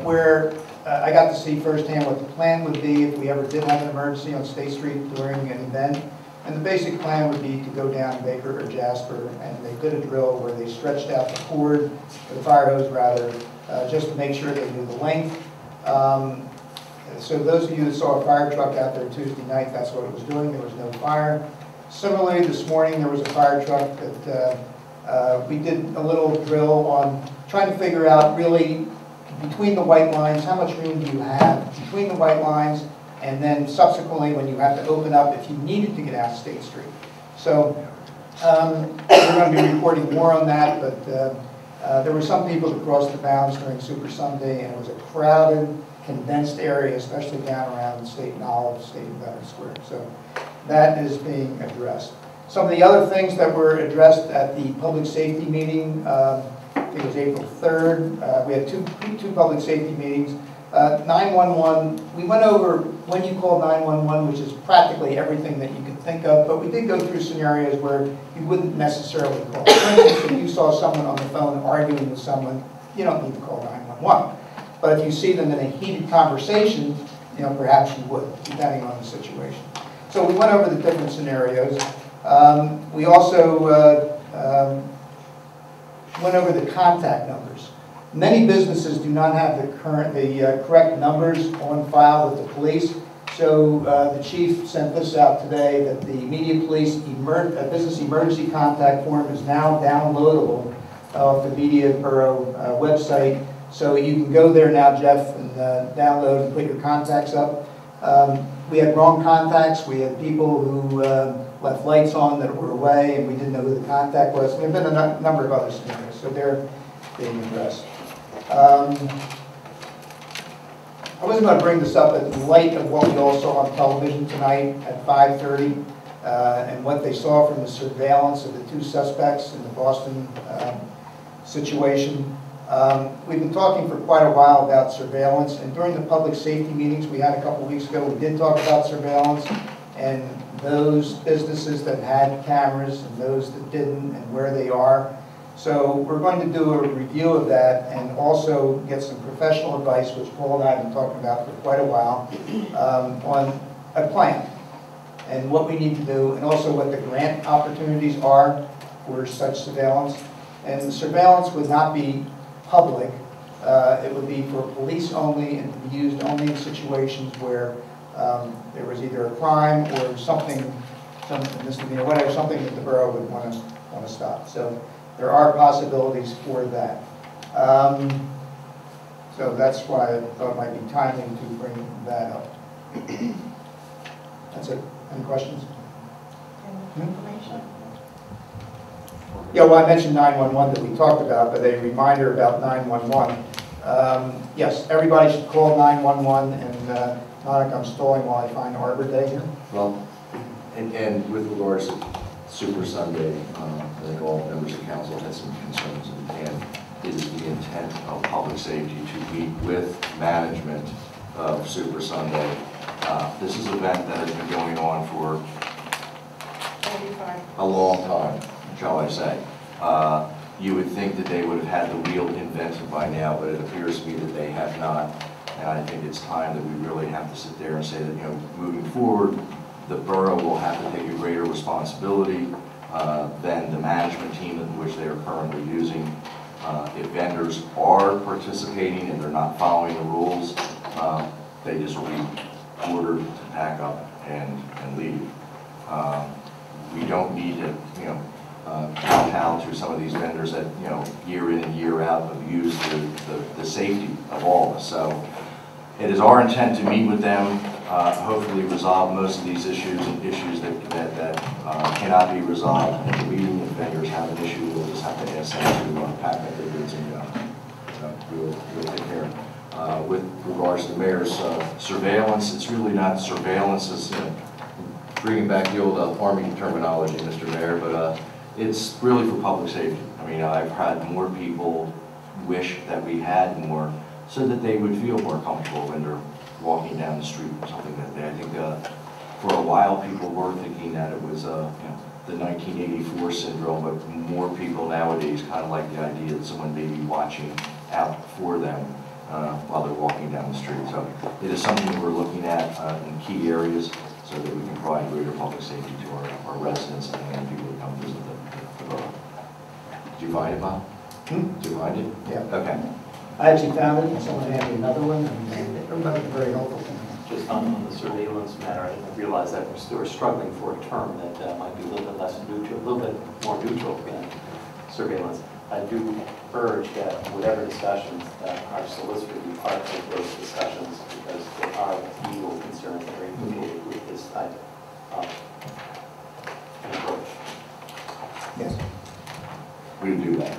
[SPEAKER 2] where I got to see firsthand what the plan would be if we ever did have an emergency on State Street during an event. And the basic plan would be to go down Baker or Jasper, and they did a drill where they stretched out the cord, or the fire hose rather, just to make sure they knew the length. So those of you that saw a fire truck out there Tuesday night, that's what it was doing. There was no fire. Similarly, this morning, there was a fire truck that we did a little drill on trying to figure out really between the white lines, how much room do you have between the white lines, and then subsequently when you have to open up if you needed to get out State Street. So we're going to be reporting more on that, but there were some people that crossed the bounds during Super Sunday, and it was a crowded, condensed area, especially down around State and Olive, State and Veterans Square. So that is being addressed. Some of the other things that were addressed at the public safety meeting, I think it was April 3rd. We had two public safety meetings. 911, we went over when you call 911, which is practically everything that you can think of, but we did go through scenarios where you wouldn't necessarily call. For instance, if you saw someone on the phone arguing with someone, you don't need to call 911. But if you see them in a heated conversation, perhaps you would, depending on the situation. So we went over the different scenarios. We also went over the contact numbers. Many businesses do not have the correct numbers on file with the police. So the chief sent this out today that the Media Police Business Emergency Contact Form is now downloadable off the Media Borough website. So you can go there now, Jeff, and download and put your contacts up. We had wrong contacts. We had people who left lights on that were away, and we didn't know who the contact was. There have been a number of other scenarios, so they're being addressed. I wasn't going to bring this up in light of what we all saw on television tonight at 5:30 and what they saw from the surveillance of the two suspects in the Boston situation. We've been talking for quite a while about surveillance, and during the public safety meetings we had a couple weeks ago, we did talk about surveillance and those businesses that had cameras and those that didn't and where they are. So we're going to do a review of that and also get some professional advice, which Paul and I have been talking about for quite a while, on a plan and what we need to do, and also what the grant opportunities are for such surveillance. And the surveillance would not be public. It would be for police only and to be used only in situations where there was either a crime or something misdemeanor, whatever, something that the borough would want to stop. So there are possibilities for that. So that's why I thought it might be timely to bring that up. That's it. Any questions?
[SPEAKER 10] Any information?
[SPEAKER 2] Yeah, well, I mentioned 911 that we talked about, but a reminder about 911. Yes, everybody should call 911, and Monica, I'm stalling while I find Arbor Day here.
[SPEAKER 3] Well, and with regards to Super Sunday, I think all members of council had some concerns, and it is the intent of public safety to meet with management of Super Sunday. This is an event that has been going on for a long time, shall I say. You would think that they would have had the wheel invented by now, but it appears to me that they have not. And I think it's time that we really have to sit there and say that, moving forward, the borough will have to take a greater responsibility than the management team in which they are currently using. If vendors are participating and they're not following the rules, they just will be ordered to pack up and leave. We don't need to, kowtow to some of these vendors that, year in and year out abuse the safety of all of us. So it is our intent to meet with them, hopefully resolve most of these issues and issues that cannot be resolved at the meeting. If vendors have an issue, we'll just have to ask them to pack up their goods and go. So we'll take care of it. With regards to the mayor's surveillance, it's really not surveillance. It's bringing back the old Army terminology, Mr. Mayor, but it's really for public safety. I mean, I've had more people wish that we had more so that they would feel more comfortable when they're walking down the street or something like that. I think for a while people were thinking that it was the 1984 syndrome, but more people nowadays kind of like the idea that someone may be watching out for them while they're walking down the street. So it is something that we're looking at in key areas so that we can provide greater public safety to our residents and people who come visit the borough. Did you find it, Bob? Did you find it?
[SPEAKER 2] Yeah.
[SPEAKER 3] Okay.
[SPEAKER 2] I actually found it, and someone handed me another one, and everybody's very helpful.
[SPEAKER 1] just on the surveillance matter, I didn't realize that we're struggling for a term that might be a little bit less neutral, a little bit more neutral than surveillance. I do urge that whatever discussions that our solicitor be part of those discussions, because there are legal concerns that are implicated with this type of approach.
[SPEAKER 2] Yes.
[SPEAKER 12] We can do that.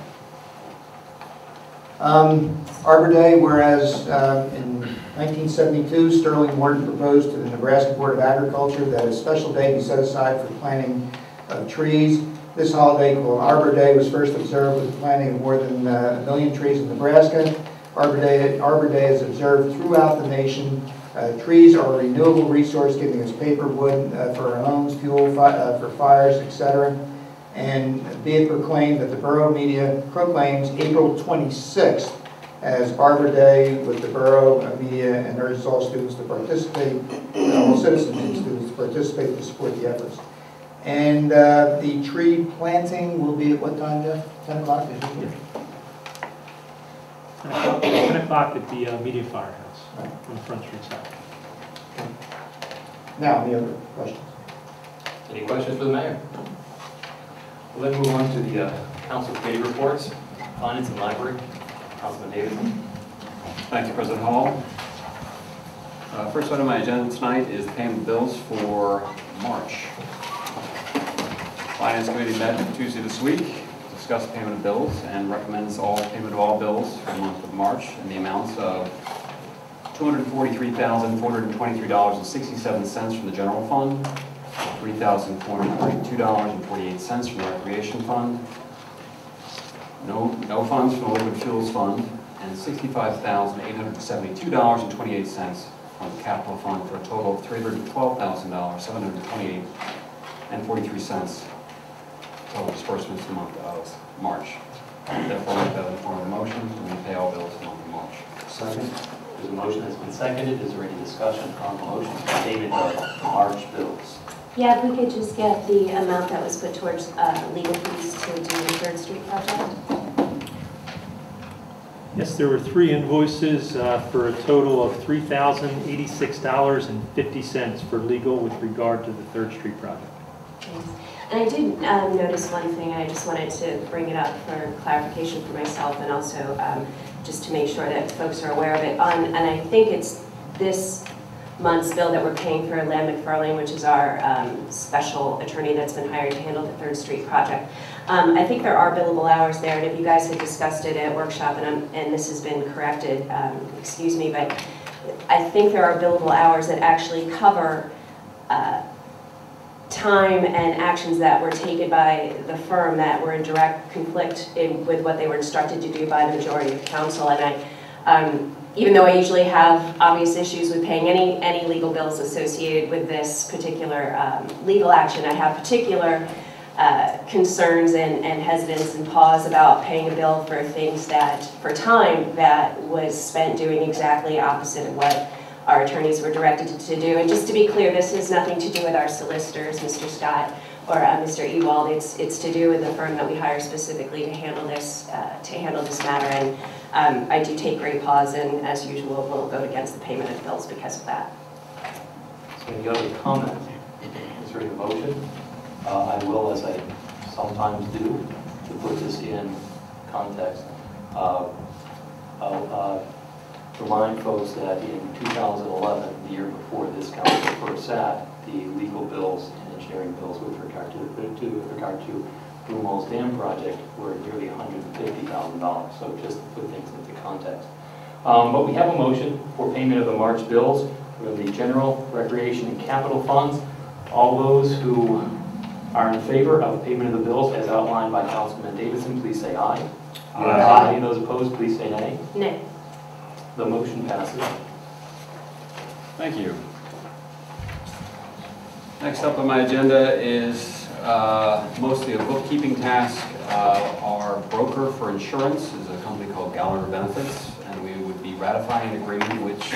[SPEAKER 2] Arbor Day, whereas in 1972, Sterling Morton proposed to the Nebraska Board of Agriculture that a special day be set aside for planting of trees. This holiday, called Arbor Day, was first observed with the planting of more than 1 million trees in Nebraska. Arbor Day is observed throughout the nation. Trees are a renewable resource, giving us paper, wood for our homes, fuel for fires, etc. And be it proclaimed that the Borough media proclaims April 26th as Arbor Day with the Borough media, and urges all students to participate, all citizens and students to participate to support the efforts. And the tree planting will be at what time, Jeff? 10 o'clock?
[SPEAKER 13] 10 o'clock at the Media Firehouse on the Front Street side.
[SPEAKER 2] Now, any other questions?
[SPEAKER 1] Any questions for the mayor? We'll then move on to the council committee reports. Finance and Library. Councilman Davidson.
[SPEAKER 14] Thank you, President Hall. First item on my agenda tonight is payment of bills for March. Finance Committee met Tuesday this week to discuss payment of bills and recommends payment of all bills for the month of March in the amounts of $243,423.67 from the general fund, $3,432.48 from the recreation fund, no funds from the liquid fuels fund, and $65,872.28 from the capital fund, for a total of $312,728.43 total disbursements in the month of March. Therefore, I have in the form of a motion to pay all bills in the month of March.
[SPEAKER 1] Second. There's a motion that's been seconded. Is there any discussion on the motion for payment of March bills?
[SPEAKER 16] Yeah, if we could just get the amount that was put towards legal fees to do the 3rd Street project.
[SPEAKER 13] Yes, there were 3 invoices for a total of $3,086.50 for legal with regard to the 3rd Street project.
[SPEAKER 16] Thanks. And I did notice one thing, and I just wanted to bring it up for clarification for myself, and also just to make sure that folks are aware of it. And I think it's this month's bill that we're paying for Lam McFarlane, which is our special attorney that's been hired to handle the 3rd Street project. I think there are billable hours there, and if you guys had discussed it at workshop, and this has been corrected, excuse me, but I think there are billable hours that actually cover time and actions that were taken by the firm that were in direct conflict with what they were instructed to do by the majority of council. And even though I usually have obvious issues with paying any legal bills associated with this particular legal action, I have particular concerns and hesitance and pause about paying a bill for things for time that was spent doing exactly opposite of what our attorneys were directed to do. And just to be clear, this has nothing to do with our solicitors, Mr. Scott or Mr. Ewald. It's to do with the firm that we hire specifically to handle this matter. And I do take great pause, and as usual, will vote against the payment of bills because of that.
[SPEAKER 1] So any other comment? Is there any motion? I will, as I sometimes do, to put this in context. Remind folks that in 2011, the year before this council first sat, the legal bills and engineering bills with regard to Blue Moles Dam project were nearly $150,000. So just to put things into context. But we have a motion for payment of the March bills from the general, recreation, and capital funds. All those who are in favor of payment of the bills as outlined by Councilman Davidson, please say aye. Aye. Any of those opposed, please say nay.
[SPEAKER 16] Nay.
[SPEAKER 1] The motion passes.
[SPEAKER 14] Thank you. Next up on my agenda is mostly a bookkeeping task. Our broker for insurance is a company called Gallagher Benefits, and we would be ratifying an agreement which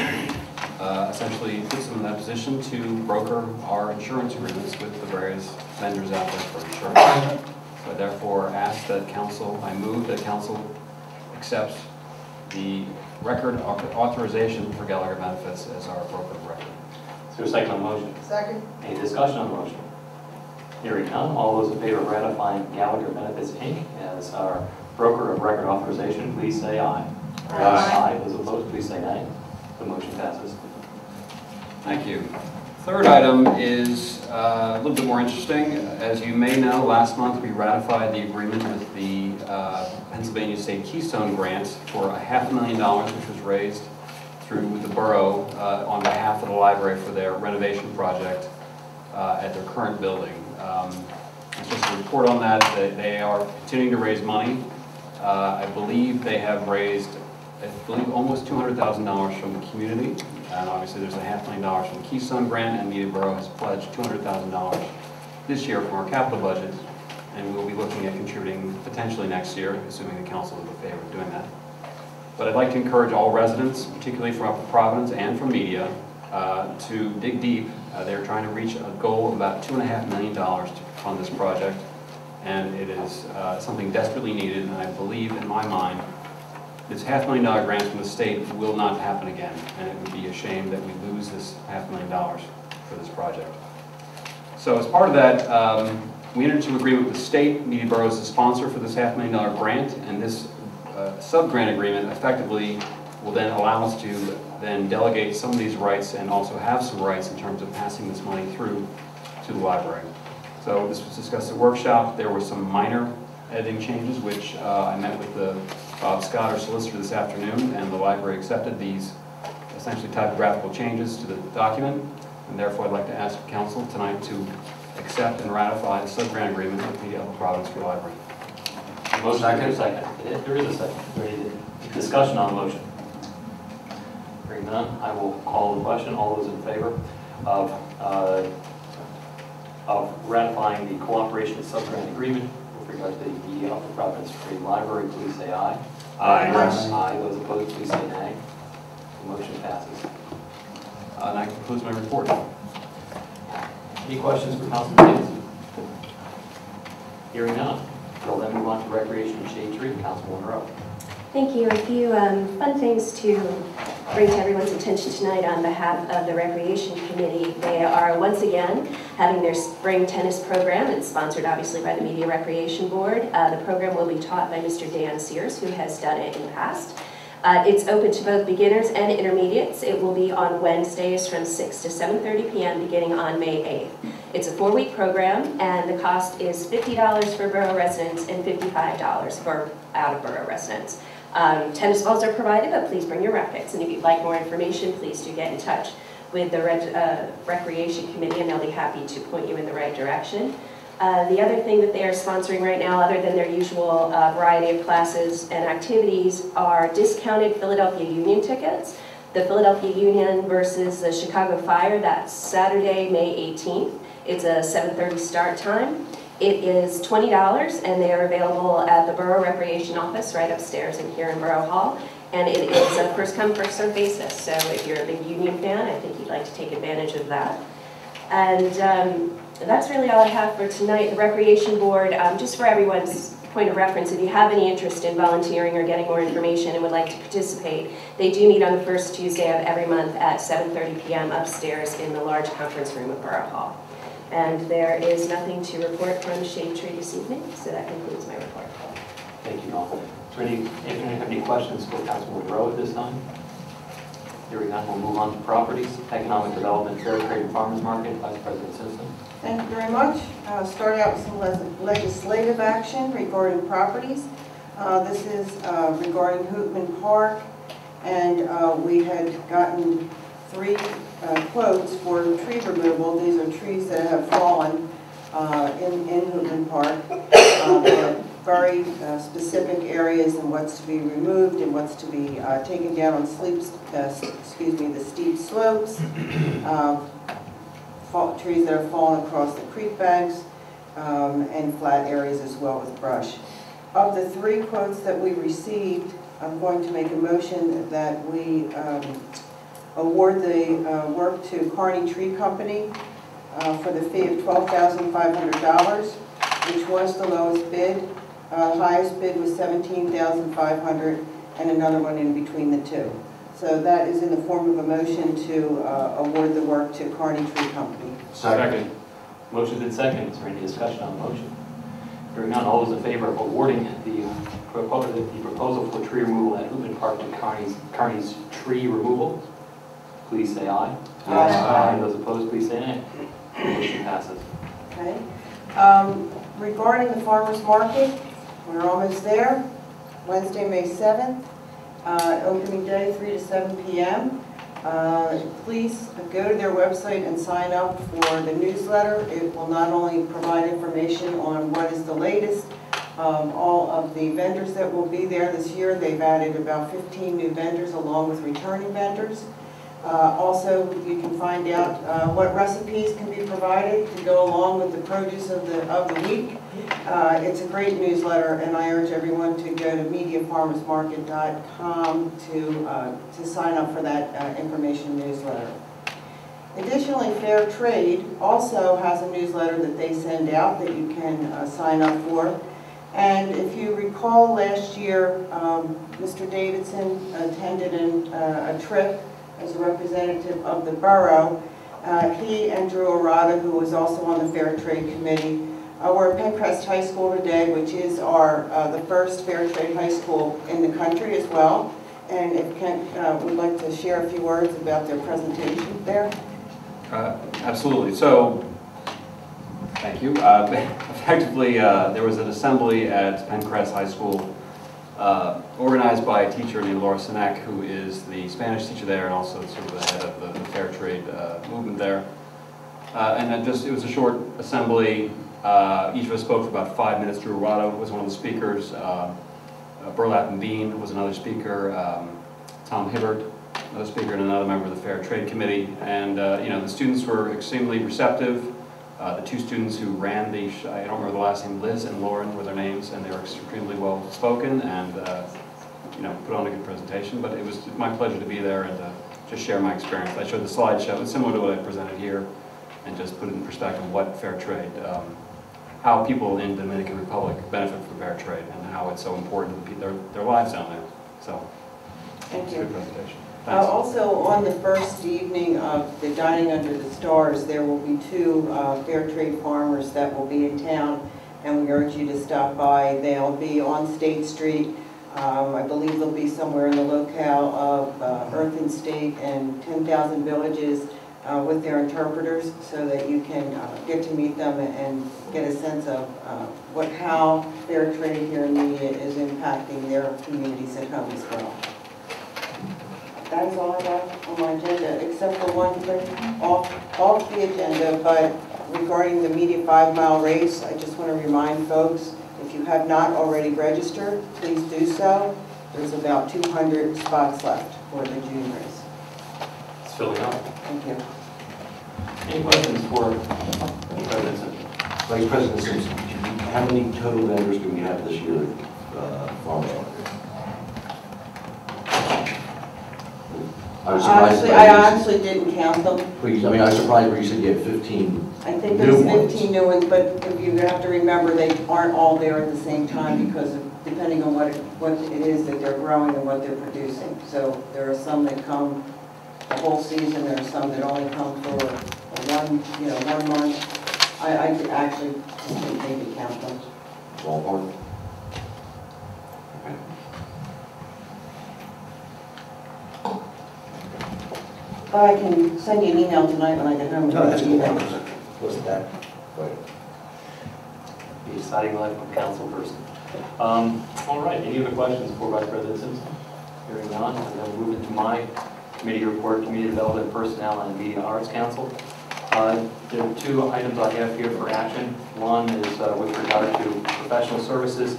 [SPEAKER 14] essentially puts them in that position to broker our insurance agreements with the various vendors out there for insurance. So I therefore ask that I move that council accepts the record authorization for Gallagher Benefits as our broker of record.
[SPEAKER 1] there a second on the motion?
[SPEAKER 10] Second.
[SPEAKER 1] Any discussion on the motion? Hearing none, all those in favor of ratifying Gallagher Benefits, Inc. as our broker of record authorization, please say aye. Aye. Those opposed, please say nay. The motion passes.
[SPEAKER 14] Thank you. Third item is a little bit more interesting. As you may know, last month we ratified the agreement with the Pennsylvania State Keystone Grant for $500,000, which was raised through the borough on behalf of the library for their renovation project at their current building. It's just a report on that. They are continuing to raise money. I believe they have raised, almost $200,000 from the community. And obviously there's $500,000 from the Keystone Grant, and Media Borough has pledged $200,000 this year from our capital budget. And we'll be looking at contributing potentially next year, assuming the council is in favor of doing that. But I'd like to encourage all residents, particularly from Upper Providence and from Media, to dig deep. They're trying to reach a goal of about $2.5 million to fund this project. And it is something desperately needed, and I believe in my mind this $500,000 grant from the state will not happen again, and it would be a shame that we lose this $500,000 for this project. So as part of that, we entered into an agreement with the state. Media Borough is the sponsor for this $500,000 grant, and this sub-grant agreement effectively will then allow us to then delegate some of these rights and also have some rights in terms of passing this money through to the library. So this was discussed at the workshop. There were some minor editing changes, which I met with Bob Scott, our solicitor, this afternoon, and the library accepted these essentially typographical changes to the document, and therefore I'd like to ask council tonight to accept and ratify the sub-grant agreement with the Upper Providence Free Library.
[SPEAKER 1] Motion. Second. There is a second. Any discussion on the motion? Hearing none, I will call the question. All those in favor of ratifying the cooperation sub-grant agreement with regard to the Upper Providence Free Library, please say aye.
[SPEAKER 14] Aye.
[SPEAKER 1] Aye. Those opposed, please say nay. The motion passes.
[SPEAKER 14] And that concludes my report.
[SPEAKER 1] Any questions for Councilman Davis? Hearing none, we'll then move on to Recreation and Shade Tree. Councilwoman Rowe.
[SPEAKER 16] Thank you. A few fun things to bring to everyone's attention tonight on behalf of the Recreation Committee. They are once again having their spring tennis program. It's sponsored obviously by the Media Recreation Board. The program will be taught by Mr. Dan Sears, who has done it in the past. It's open to both beginners and intermediates. It will be on Wednesdays from 6 to 7:30 p.m. beginning on May 8th. It's a 4-week program, and the cost is $50 for borough residents and $55 for out-of-borough residents. Tennis balls are provided, but please bring your rackets. And if you'd like more information, please do get in touch with the Recreation Committee, and they'll be happy to point you in the right direction. The other thing that they are sponsoring right now, other than their usual variety of classes and activities, are discounted Philadelphia Union tickets. The Philadelphia Union versus the Chicago Fire, that's Saturday, May 18th. It's a 7:30 start time. It is $20, and they are available at the Borough Recreation Office right upstairs in here in Borough Hall. And it is a first-come, first-served basis. So if you're a big Union fan, I think you'd like to take advantage of that. And that's really all I have for tonight. The Recreation Board, just for everyone's point of reference, if you have any interest in volunteering or getting more information and would like to participate, they do meet on the first Tuesday of every month at 7:30 p.m. upstairs in the large conference room at Borough Hall. And there is nothing to report from Shade Tree this evening, so that concludes my report.
[SPEAKER 1] Thank you, all. Is there any questions for Councilwoman Rowe at this time? Hearing none, we'll move on to properties, economic development, fair trade and farmers market. Vice President Simpson.
[SPEAKER 4] Thank you very much. Start out with some legislative action regarding properties. This is regarding Hootman Park, and we had gotten 3 quotes for tree removal. These are trees that have fallen in Hootman Park. There are very specific areas in what's to be removed and what's to be taken down on the steep slopes. Trees that are fallen across the creek banks and flat areas as well with brush. Of the 3 quotes that we received, I'm going to make a motion that we award the work to Kearney Tree Company for the fee of $12,500, which was the lowest bid. Highest bid was $17,500, and another one in between the 2. So that is in the form of a motion to award the work to Carney Tree Company.
[SPEAKER 1] Second. Motion's been seconded. Is there any discussion on the motion? Hearing none, all those in favor of awarding the proposal for tree removal at Hoopin Park to Carney's Tree Removal, please say aye.
[SPEAKER 4] Aye.
[SPEAKER 1] Those opposed, please say nay. Motion passes.
[SPEAKER 4] Okay. Regarding the farmer's market, we're almost there. Wednesday, May 7th, opening day 3 to 7 p.m. Please go to their website and sign up for the newsletter. It will not only provide information on what is the latest, all of the vendors that will be there this year. They've added about 15 new vendors along with returning vendors. Also, you can find out what recipes can be provided to go along with the produce of the week. It's a great newsletter, and I urge everyone to go to mediafarmersmarket.com to sign up for that information newsletter. Additionally, Fair Trade also has a newsletter that they send out that you can sign up for. And if you recall last year, Mr. Davidson attended a trip as a representative of the borough. He and Drew Arata, who was also on the Fair Trade Committee, we're at Pencrest High School today, which is the first Fair Trade high school in the country as well. And if Kent would like to share a few words about their presentation there.
[SPEAKER 14] Absolutely. So, thank you. Effectively, there was an assembly at Pencrest High School organized by a teacher named Laura Sinek, who is the Spanish teacher there and also sort of the head of the fair trade movement there. And it was a short assembly. Each of us spoke for about 5 minutes. Drew Arata was one of the speakers. Burlap and Bean was another speaker. Tom Hibbert, another speaker, and another member of the Fair Trade Committee. And the students were extremely receptive. The two students who ran the, I don't remember the last name, Liz and Lauren were their names, and they were extremely well spoken and put on a good presentation. But it was my pleasure to be there and just share my experience. I showed the slideshow. It's similar to what I presented here, and just put it in perspective what fair trade, how people in the Dominican Republic benefit from fair trade, and how it's so important to their lives down there. So,
[SPEAKER 4] thank you.
[SPEAKER 14] Good presentation.
[SPEAKER 4] Also, on the first evening of the Dining Under the Stars, there will be two fair trade farmers that will be in town, and we urge you to stop by. They'll be on State Street. I believe they'll be somewhere in the locale of Earth and State and 10,000 Villages with their interpreters, so that you can get to meet them and get a sense of how fair trade here in Media is impacting their communities at home as well. That is all I got on my agenda, except for one thing off the agenda, but regarding the Media 5-mile race, I just want to remind folks, if you have not already registered, please do so. There's about 200 spots left for the June race.
[SPEAKER 1] It's filling up.
[SPEAKER 4] Thank you.
[SPEAKER 1] Any questions for President Simpson?
[SPEAKER 3] Vice President Simpson, how many total vendors do we have this year at Farmers Market?
[SPEAKER 4] I honestly didn't count them.
[SPEAKER 3] Please, I was surprised where you said you had 15.
[SPEAKER 4] I think there's 15 new ones, but you have to remember they aren't all there at the same time because of, depending on what it is that they're growing and what they're producing. So there are some that come the whole season. There are some that only come for 1 month. I actually didn't maybe count them.
[SPEAKER 3] Ballpark.
[SPEAKER 4] I can send you an email tonight when I get home.
[SPEAKER 3] No, that's cool. Wasn't that? Right.
[SPEAKER 1] The deciding line from council person. All right, any other questions for Vice President Simpson? Hearing none, I'm going to move into my committee report, Community Development, Personnel, and Media Arts Council. There are two items I have here for action. One is with regard to professional services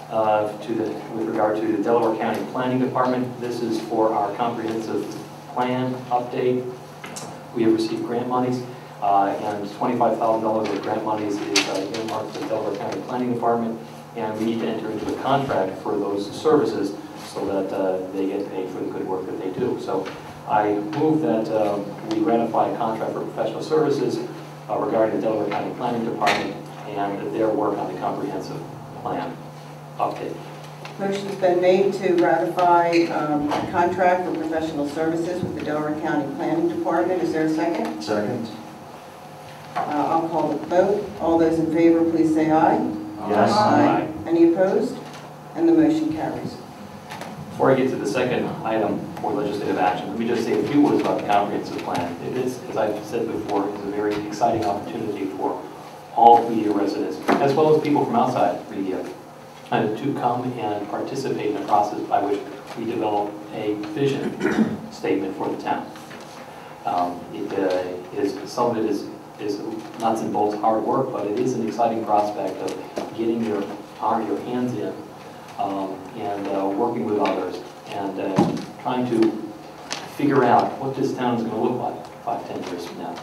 [SPEAKER 1] with regard to the Delaware County Planning Department. This is for our comprehensive plan update. We have received grant monies, and $25,000 of grant monies is earmarked for the Delaware County Planning Department, and we need to enter into a contract for those services so that they get paid for the good work that they do. So I move that we ratify a contract for professional services regarding the Delaware County Planning Department and their work on the comprehensive plan update.
[SPEAKER 4] Motion's been made to ratify a contract for professional services with the Delaware County Planning Department. Is there a second?
[SPEAKER 3] Second.
[SPEAKER 4] I'll call the vote. All those in favor, please say aye.
[SPEAKER 3] Yes.
[SPEAKER 4] Aye. Any opposed? And the motion carries.
[SPEAKER 1] Before I get to the second item for legislative action, let me just say a few words about the comprehensive plan. It is, as I've said before, is a very exciting opportunity for all media residents, as well as people from outside media, to come and participate in a process by which we develop a vision statement for the town. Some of it is nuts and bolts hard work, but it is an exciting prospect of getting your hands in and working with others and trying to figure out what this town is going to look like 5-10 years from now.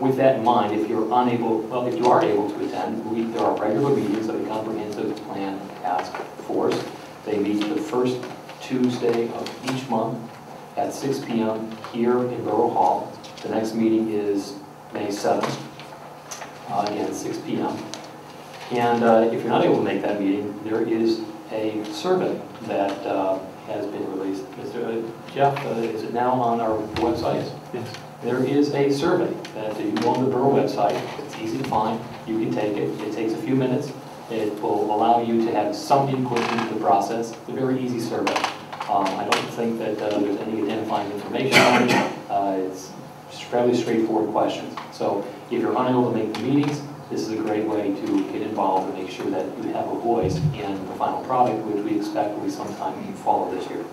[SPEAKER 1] With that in mind, if you are able to attend, there are regular meetings of the Comprehensive Plan Task Force. They meet the first Tuesday of each month at 6 p.m. here in Borough Hall. The next meeting is May 7th, again, 6 p.m. And if you're not able to make that meeting, there is a survey that has been released. Mr. Jeff, is it now on our website?
[SPEAKER 13] Yes.
[SPEAKER 1] There is a survey that you go on the Borough website. It's easy to find. You can take it. It takes a few minutes. It will allow you to have some input into the process. It's a very easy survey. I don't think that there's any identifying information on it. It's fairly straightforward questions. So if you're unable to make the meetings, this is a great way to get involved and make sure that you have a voice in the final product, which we expect will be sometime in fall of this year.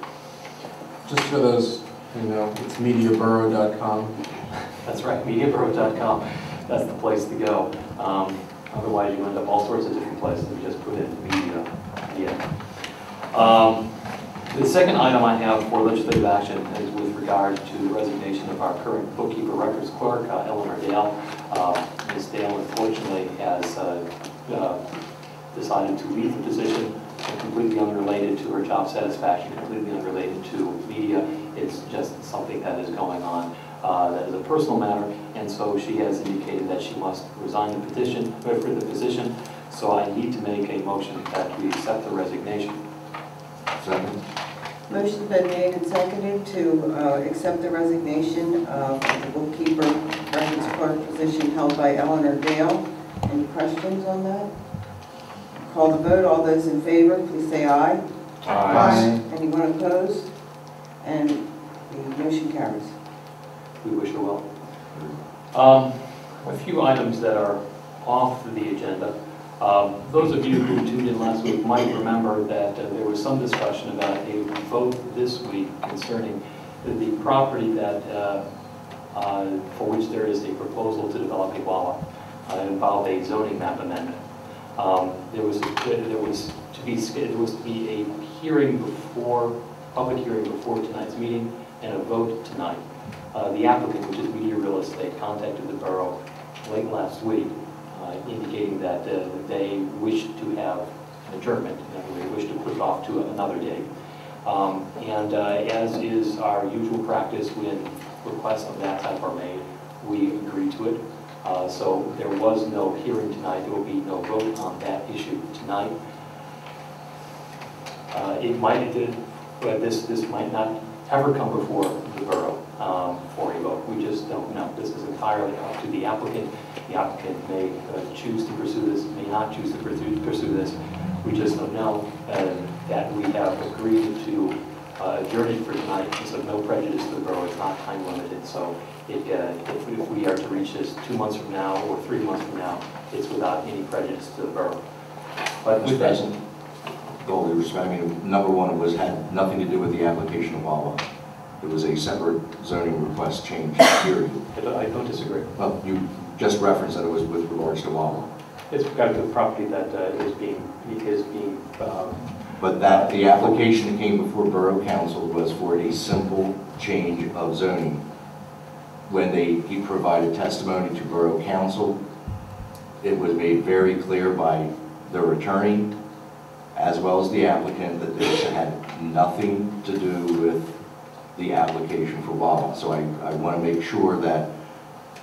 [SPEAKER 17] Just for those who know, it's mediaborough.com.
[SPEAKER 1] That's right, mediaborough.com. That's the place to go. Otherwise, you end up all sorts of different places. We just put in media. The second item I have for legislative action is with regard to the resignation of our current bookkeeper records clerk, Eleanor Dale. Ms. Dale, unfortunately, has decided to leave the position, completely unrelated to her job satisfaction, completely unrelated to media. It's just something that is going on that is a personal matter, and so she has indicated that she must resign the position. So I need to make a motion that we accept the resignation.
[SPEAKER 3] Second.
[SPEAKER 4] Motion's been made and seconded to accept the resignation of the bookkeeper records clerk position held by Eleanor Dale. Any questions on that? Call the vote. All those in favor, please say aye.
[SPEAKER 3] Aye.
[SPEAKER 4] Anyone opposed? And the motion carries.
[SPEAKER 1] We wish her well. A few items that are off the agenda. Those of you who tuned in last week might remember that there was some discussion about a vote this week concerning the property that, for which there is a proposal to develop a Wawa. It involved a zoning map amendment. There was to be a hearing before, public hearing before tonight's meeting and a vote tonight. The applicant, which is Media Real Estate, contacted the borough late last week, indicating that they wish to have an adjournment, and they wish to put it off to another date. As is our usual practice when requests of that type are made, we agree to it. So there was no hearing tonight. There will be no vote on that issue tonight. This might not ever come before the borough for a vote. We just don't know. This is entirely up to the applicant. The applicant may choose to pursue this, may not choose to pursue this. We just don't know that we have agreed to adjourn it for tonight. It's of no prejudice to the borough. It's not time limited. So if we are to reach this 2 months from now or 3 months from now, it's without any prejudice to the borough. But with that,
[SPEAKER 3] number one had nothing to do with the application of Wawa. It was a separate zoning request change, period.
[SPEAKER 1] I don't disagree.
[SPEAKER 3] Well, you just referenced that it was with regards to Wawa.
[SPEAKER 1] It's got the property that is being.
[SPEAKER 3] But that the application that came before Borough Council was for a simple change of zoning. When he provided testimony to Borough Council, it was made very clear by their attorney as well as the applicant that this had nothing to do with the application for Wawa. So I want to make sure that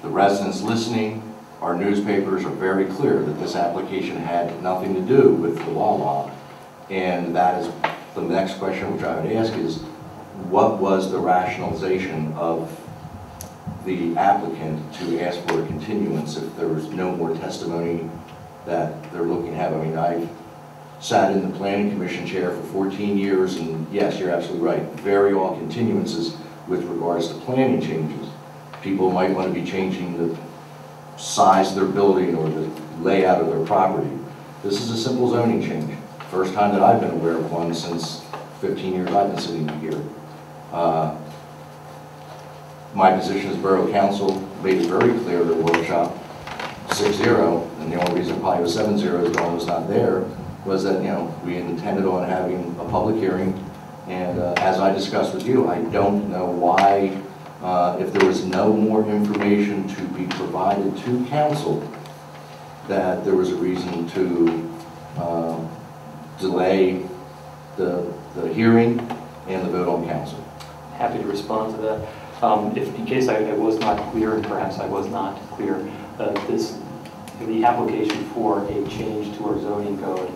[SPEAKER 3] the residents listening, our newspapers are very clear that this application had nothing to do with the Wawa. And that is the next question which I would ask is, what was the rationalization of the applicant to ask for a continuance if there was no more testimony that they're looking to have? I mean, I've sat in the Planning Commission chair for 14 years, and yes, you're absolutely right, very all continuances with regards to planning changes. People might want to be changing the size of their building or the layout of their property. This is a simple zoning change. First time that I've been aware of one since 15 years I've been sitting here. My position as Borough Council made it very clear at the workshop, 6-0, and the only reason probably was 7-0 is Dawn was not there, was that, you know, we intended on having a public hearing, and as I discussed with you, I don't know why, if there was no more information to be provided to council, that there was a reason to delay the hearing and the vote on council.
[SPEAKER 1] Happy to respond to that. If in case I was not clear, and perhaps I was not clear, the application for a change to our zoning code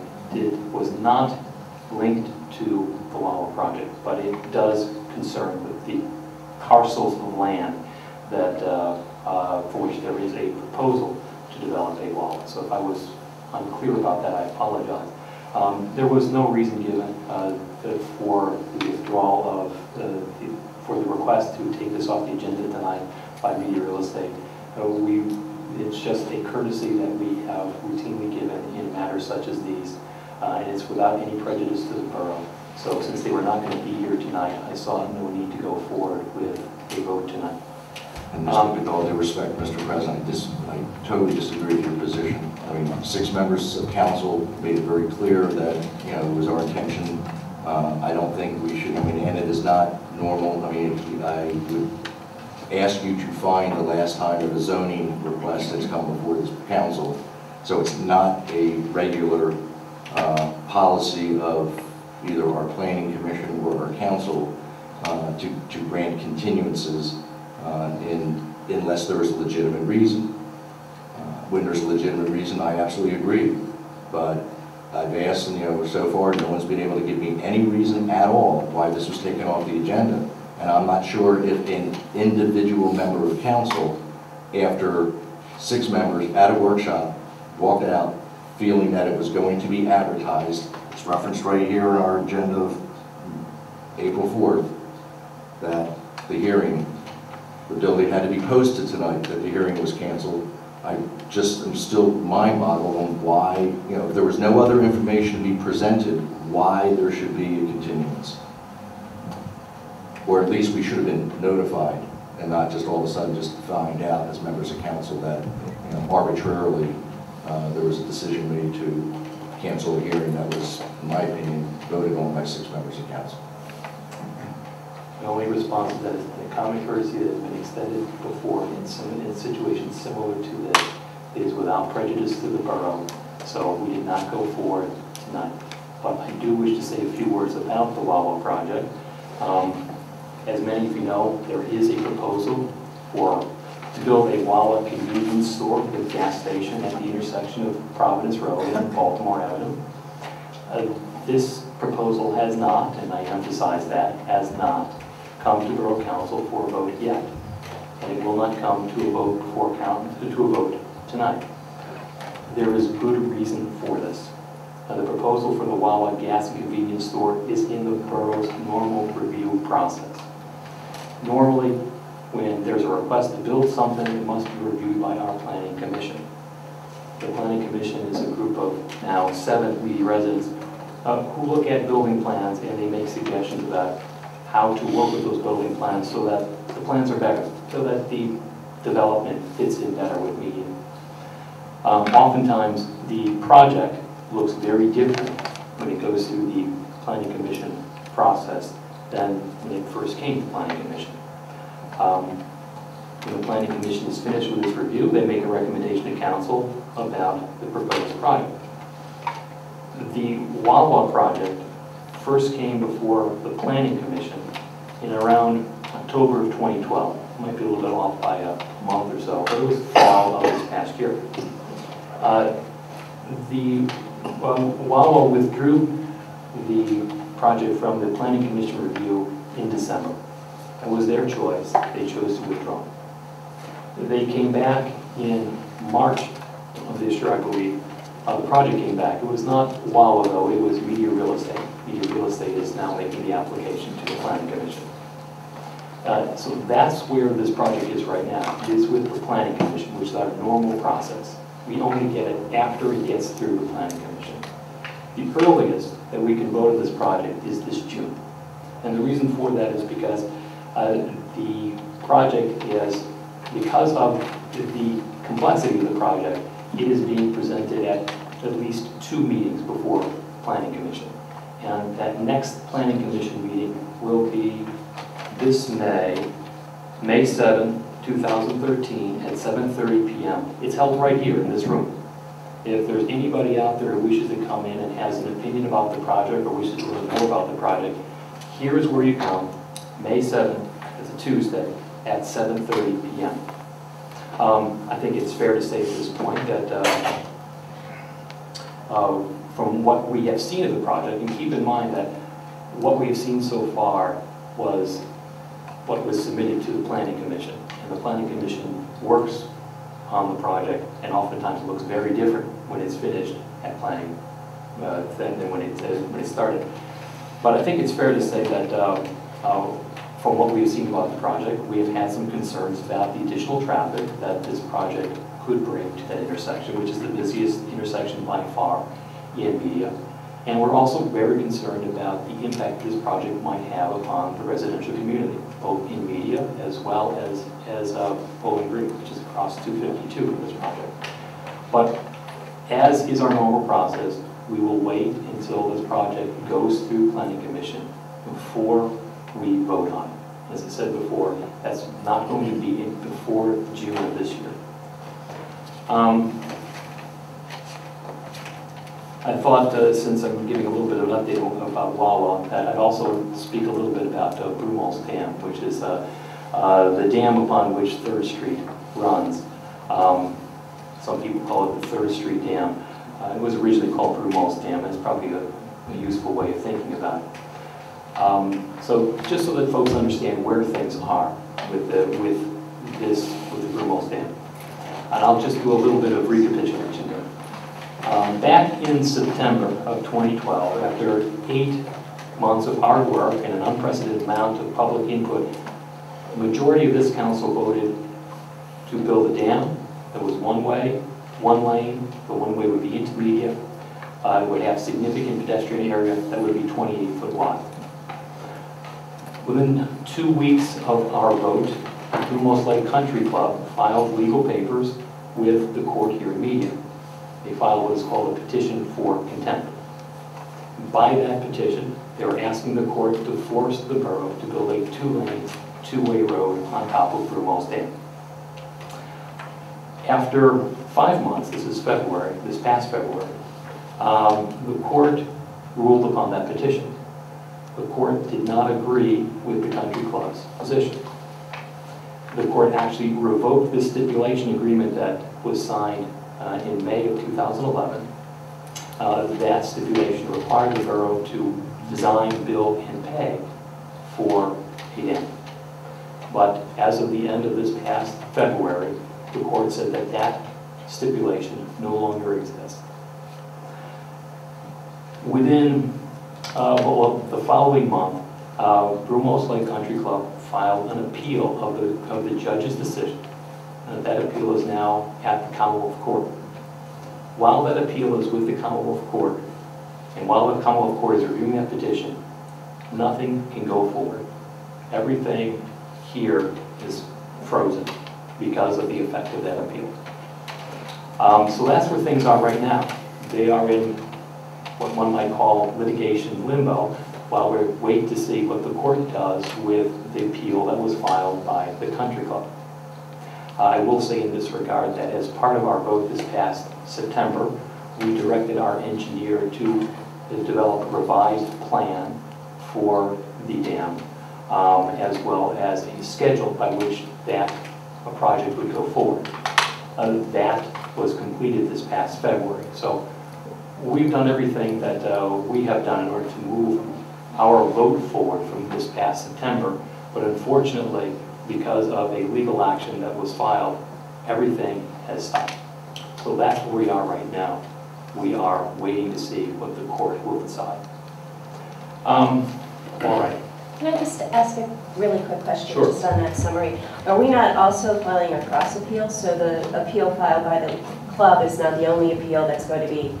[SPEAKER 1] was not linked to the Wawa project, but it does concern the parcels of land that for which there is a proposal to develop a Wawa. So if I was unclear about that, I apologize. There was no reason given for the withdrawal of for the request to take this off the agenda tonight by Media Real Estate. It's just a courtesy that we have routinely given in matters such as these, and it's without any prejudice to the borough. So since they were not going to be here tonight, I saw no need to go forward with a vote tonight.
[SPEAKER 3] And with all due respect, Mr. President, I totally disagree with your position. I mean, 6 members of council made it very clear that, you know, it was our intention. I don't think we should, I mean, and it is not normal. I mean, I would ask you to find the last time of a zoning request that's come before this council. So it's not a regular policy of either our planning commission or our council to grant continuances unless there is a legitimate reason. When there's a legitimate reason, I absolutely agree. But I've asked, and, you know, so far no one's been able to give me any reason at all why this was taken off the agenda. And I'm not sure if an individual member of council, after 6 members at a workshop, walked out feeling that it was going to be advertised. It's referenced right here in our agenda of April 4th, that the hearing, the building had to be posted tonight, that the hearing was canceled. I just am still mind-boggled on why, you know, if there was no other information to be presented, why there should be a continuance. Or at least we should have been notified and not just all of a sudden just find out as members of council that, you know, arbitrarily there was a decision made to cancel a hearing that was, in my opinion, voted on by 6 members of council.
[SPEAKER 1] The only response to that is the common courtesy that has been extended before in situations similar to this is without prejudice to the borough. So we did not go forward tonight. But I do wish to say a few words about the Wawa project. As many of you know, there is a proposal to build a Wawa convenience store with gas station at the intersection of Providence Road and Baltimore Avenue. This proposal has not, and I emphasize that, has not come to Borough Council for a vote yet. And it will not come to a vote tonight. There is good reason for this. The proposal for the Wawa gas and convenience store is in the borough's normal review process. Normally, when there's a request to build something, it must be reviewed by our planning commission. The planning commission is a group of now 7 Weedy residents who look at building plans and they make suggestions about how to work with those building plans so that the plans are better, so that the development fits in better with median. Oftentimes, the project looks very different when it goes through the planning commission process than when it first came to planning commission. When the planning commission is finished with its review, they make a recommendation to council about the proposed project. The Wawa project first came before the planning commission in around October of 2012. It might be a little bit off by a month or so, but it was fall of this past year. The Wawa withdrew the project from the Planning Commission review in December. It was their choice. They chose to withdraw. They came back in March of this year, I believe. The project came back. It was not a while ago. It was Media Real Estate. Media Real Estate is now making the application to the Planning Commission. So that's where this project is right now. It is with the Planning Commission, which is our normal process. We only get it after it gets through the Planning Commission. The earliest that we can vote on this project is this June. And the reason for that is because the project is, because of the complexity of the project, it is being presented at least 2 meetings before Planning Commission. And that next Planning Commission meeting will be this May 7, 2013 at 7:30 p.m. It's held right here in this room. If there's anybody out there who wishes to come in and has an opinion about the project or wishes to learn more about the project, here is where you come, May 7th, it's a Tuesday, at 7:30 p.m. I think it's fair to say at this point that from what we have seen of the project, and keep in mind that what we have seen so far was what was submitted to the Planning Commission. And the Planning Commission works on the project and oftentimes looks very different when it's finished at planning than when it started. But I think it's fair to say that from what we've seen about the project, we have had some concerns about the additional traffic that this project could bring to that intersection, which is the busiest intersection by far in Media. And we're also very concerned about the impact this project might have upon the residential community, both in Media as well as Bowling Green, which is across 252 in this project. But as is our normal process, we will wait until this project goes through Planning Commission before we vote on it. As I said before, that's not going to be before June of this year. I thought, since I'm giving a little bit of an update about Wawa, that I'd also speak a little bit about Brumall's Dam, which is the dam upon which 3rd Street runs. Some people call it the 3rd Street Dam. It was originally called Brumall's Dam, and it's probably a useful way of thinking about it. So just so that folks understand where things are with the Brumall's Dam. And I'll just do a little bit of recapitulation here. Back in September of 2012, after 8 months of hard work and an unprecedented amount of public input, the majority of this council voted to build a dam that was one way, one lane. The one way would be into Media. It would have significant pedestrian area that would be 28 foot wide. Within 2 weeks of our vote, the Brumall's Lake Country Club filed legal papers with the court here in Media. They filed what is called a petition for contempt. By that petition, they were asking the court to force the borough to build a 2-lane, 2-way road on top of Brumall's Dam. After 5 months, this is February, this past February, the court ruled upon that petition. The court did not agree with the country club's position. The court actually revoked the stipulation agreement that was signed in May of 2011. That stipulation required the borough to design, build, and pay for a dam. But as of the end of this past February, the court said that that stipulation no longer exists. Within the following month, Brumall's Lake Country Club filed an appeal of the judge's decision. That appeal is now at the Commonwealth Court. While that appeal is with the Commonwealth Court, and while the Commonwealth Court is reviewing that petition, nothing can go forward. Everything here is frozen because of the effect of that appeal. So that's where things are right now. They are in what one might call litigation limbo, while we wait to see what the court does with the appeal that was filed by the country club. I will say in this regard that as part of our vote this past September, we directed our engineer to develop a revised plan for the dam, as well as a schedule by which that project would go forward. That was completed this past February. So we've done everything that we have done in order to move our vote forward from this past September, but unfortunately, because of a legal action that was filed, everything has stopped. So that's where we are right now. We are waiting to see what the court will decide. All right.
[SPEAKER 16] Can I just ask a really quick question?
[SPEAKER 1] Sure.
[SPEAKER 16] Just on that summary? Are we not also filing a cross appeal? So the appeal filed by the club is not the only appeal that's going to be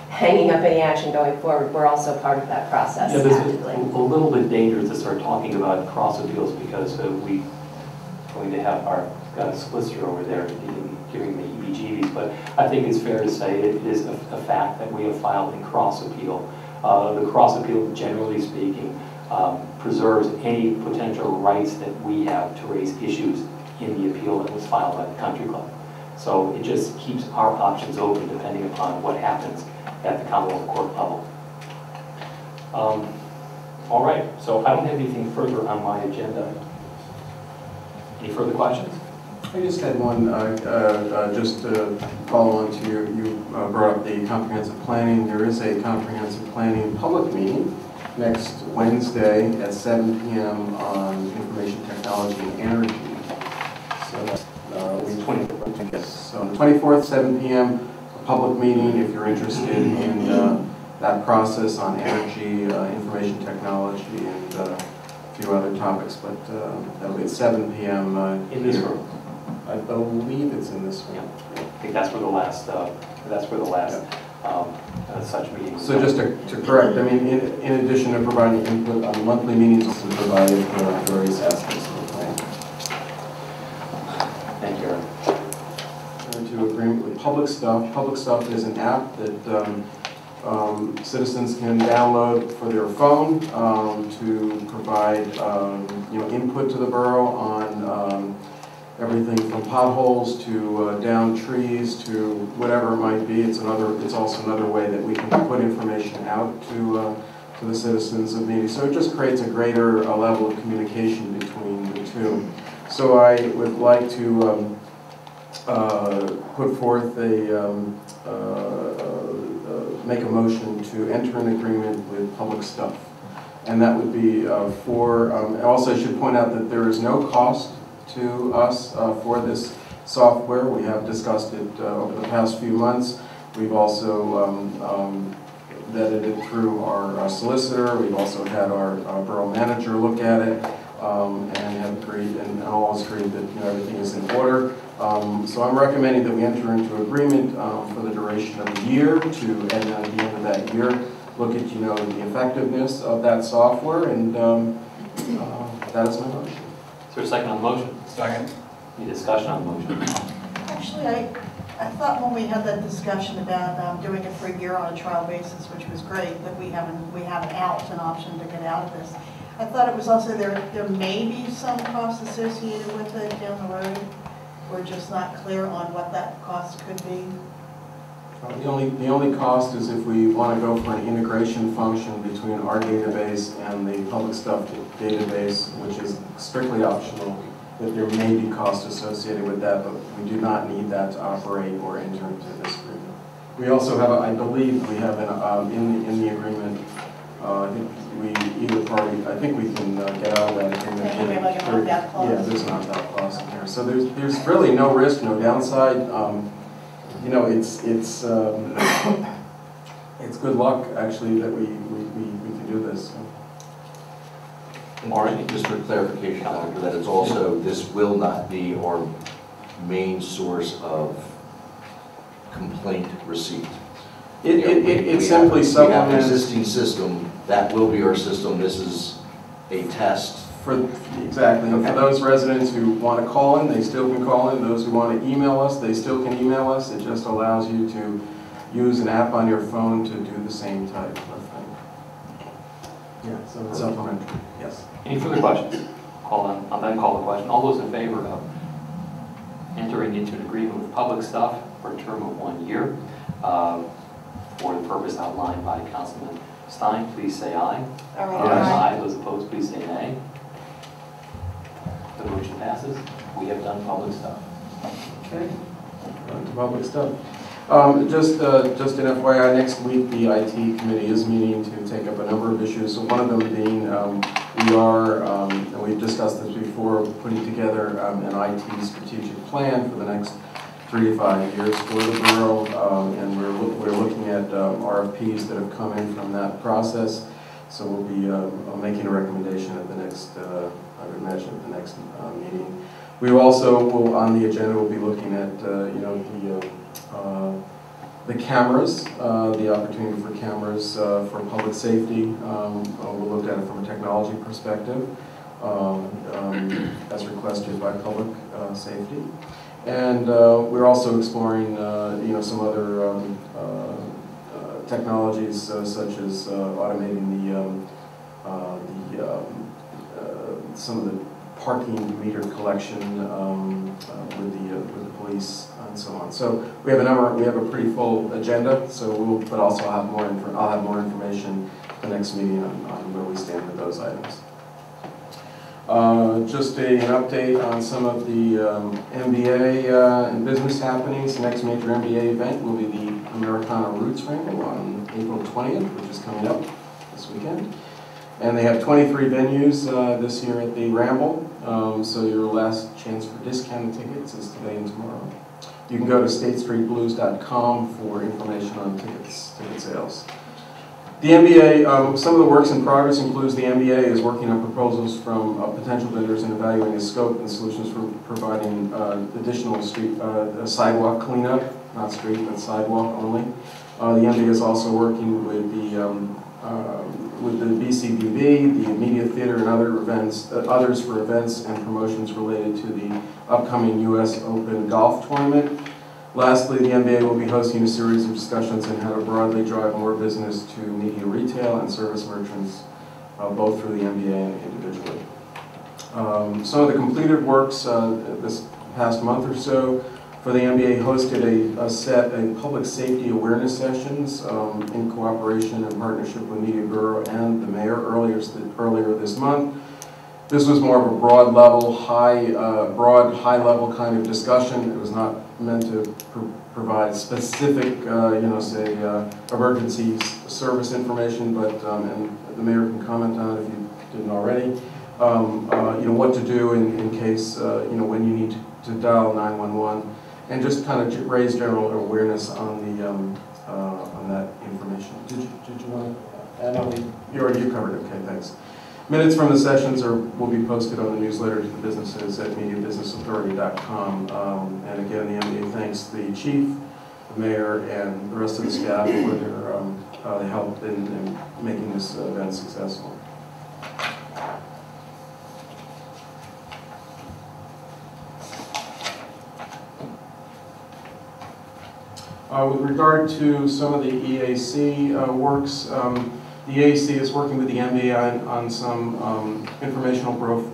[SPEAKER 16] hanging up any action going forward. We're also part of that process actively.
[SPEAKER 1] It's a little bit dangerous to start talking about cross appeals because we're going to have our solicitor over there giving the EBGBs, but I think it's fair to say it is a fact that we have filed a cross appeal. The cross appeal, generally speaking, preserves any potential rights that we have to raise issues in the appeal that was filed by the country club. So it just keeps our options open depending upon what happens at the Commonwealth Court level. All right, so I don't have anything further on my agenda. Any further questions?
[SPEAKER 17] I just had one, just to follow on to you brought up the comprehensive planning. There is a comprehensive planning public meeting next Wednesday at 7 p.m. on information technology and energy. So that's so on the 24th, 7 p.m., a public meeting if you're interested in that process on energy, information technology, and a few other topics. But that'll be at 7 p.m.
[SPEAKER 1] In this room.
[SPEAKER 17] I believe it's in this room.
[SPEAKER 1] Yeah. I think that's where the last. Such meetings.
[SPEAKER 17] So just to correct, I mean, in addition to providing input on monthly meetings, also provided various aspects of the plan.
[SPEAKER 1] Thank you, Aaron.
[SPEAKER 17] To agreement with Public Stuff. Public Stuff is an app that citizens can download for their phone to provide input to the borough on everything from potholes to down trees to whatever it might be. It's also another way that we can put information out to the citizens of Needy. So it just creates a greater level of communication between the two. So I would like to put forth make a motion to enter an agreement with Public Stuff. And that would be also I should point out that there is no cost to us for this software. We have discussed it over the past few months. We've also vetted it through our solicitor. We've also had our borough manager look at it and have agreed and all agreed that everything is in order. So I'm recommending that we enter into agreement for the duration of a year to, and then at the end of that year, look at the effectiveness of that software, and that is my motion.
[SPEAKER 1] Is there a second on the motion?
[SPEAKER 14] Second.
[SPEAKER 1] Any discussion on the motion?
[SPEAKER 10] Actually, I thought when we had that discussion about doing it for a year on a trial basis, which was great, that we have an option to get out of this. I thought it was also there may be some cost associated with it down the road. We're just not clear on what that cost could be.
[SPEAKER 17] The only cost is if we want to go for an integration function between our database and the Public Stuff database, which is strictly optional, that there may be cost associated with that, but we do not need that to operate or enter into this agreement. We also have, I believe we have in the agreement, I think I think we can get out of that agreement.
[SPEAKER 10] Okay, we have like an opt-out clause.
[SPEAKER 17] Yeah, there's an opt-out clause in here. So there's really no risk, no downside. It's good luck actually that we can do this.
[SPEAKER 3] All right, just for clarification, Doctor, that it's also, this will not be our main source of complaint receipt.
[SPEAKER 17] It simply supplements.
[SPEAKER 3] We have an existing system, that will be our system, this is a test.
[SPEAKER 17] Exactly, and for those residents who want to call in, they still can call in. Those who want to email us, they still can email us. It just allows you to use an app on your phone to do the same type of thing. Yeah, so it's supplementary, yes.
[SPEAKER 1] Any further questions? I'll then call the question. All those in favor of entering into an agreement with Public Stuff for a term of 1 year for the purpose outlined by Councilman Stein, please say aye. Aye. Those opposed, please say nay. The motion passes. We have done Public Stuff.
[SPEAKER 17] Okay. On to Public Stuff. Just an FYI, next week the IT committee is meeting to take up a number of issues. So one of them being and we've discussed this before, putting together an IT strategic plan for the next 3 to 5 years for the borough, and we're looking at RFPs that have come in from that process. So we'll be making a recommendation at the next, I would imagine, at the next meeting. We also will, on the agenda, we'll be looking at the cameras, the opportunity for cameras for public safety. We'll look at it from a technology perspective, as requested by public safety. And we're also exploring, some other technologies such as automating some of the parking meter collection with the police and so on. So we have a pretty full agenda. So I'll have more information the next meeting on where we stand with those items. Just an update on some of the MBA and business happenings. The next major MBA event will be the Americana Roots Ramble on April 20th, which is coming up this weekend. And they have 23 venues this year at the Ramble, so your last chance for discounted tickets is today and tomorrow. You can go to statestreetblues.com for information on ticket sales. The MBA, some of the works in progress includes the MBA is working on proposals from potential vendors and evaluating the scope and solutions for providing additional street sidewalk cleanup, not street, but sidewalk only. The MBA is also working with the BCBB, the Media Theater, and others for events and promotions related to the upcoming U.S. Open Golf Tournament. Lastly, the MBA will be hosting a series of discussions on how to broadly drive more business to media retail and service merchants, both through the MBA and individually. Some of the completed works this past month or so for the MBA hosted a set of public safety awareness sessions in cooperation and partnership with Media Borough and the mayor earlier this month. This was more of a broad high level kind of discussion. It was not meant to provide specific, emergency service information, but and the mayor can comment on it if you didn't already. What to do in case when you need to dial 911, and just kind of raise general awareness on the on that information. Did you want to add on? You covered it. Okay, thanks. Minutes from the sessions will be posted on the newsletter to the businesses at mediabusinessauthority.com. And again, the MBA thanks the chief, the mayor, and the rest of the staff for their help in making this event successful. With regard to some of the EAC works, the EAC is working with the MBA on some informational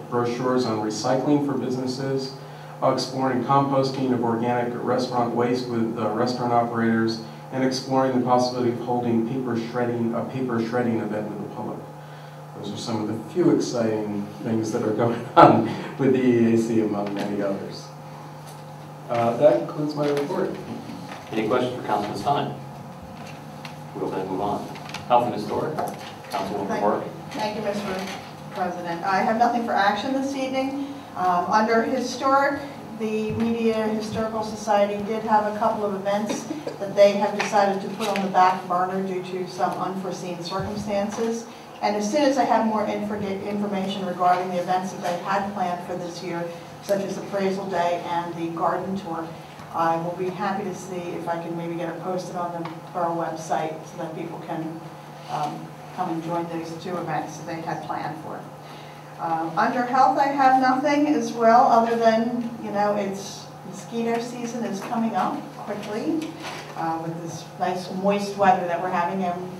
[SPEAKER 17] brochures on recycling for businesses, exploring composting of organic restaurant waste with restaurant operators, and exploring the possibility of holding a paper shredding event with the public. Those are some of the few exciting things that are going on with the EAC among many others. That concludes my report.
[SPEAKER 1] Any questions for Councilman Stein? We'll then move on. Health and Historic, Councilwoman Work.
[SPEAKER 10] Thank you, Mr. President. I have nothing for action this evening. Under Historic, the Media Historical Society did have a couple of events that they have decided to put on the back burner due to some unforeseen circumstances. And as soon as I have more information regarding the events that they had planned for this year, such as Appraisal Day and the Garden Tour, I will be happy to see if I can maybe get it posted on the borough website so that people can come and join those two events that they had planned for. Under health, I have nothing as well, other than, it's mosquito season is coming up quickly with this nice moist weather that we're having. And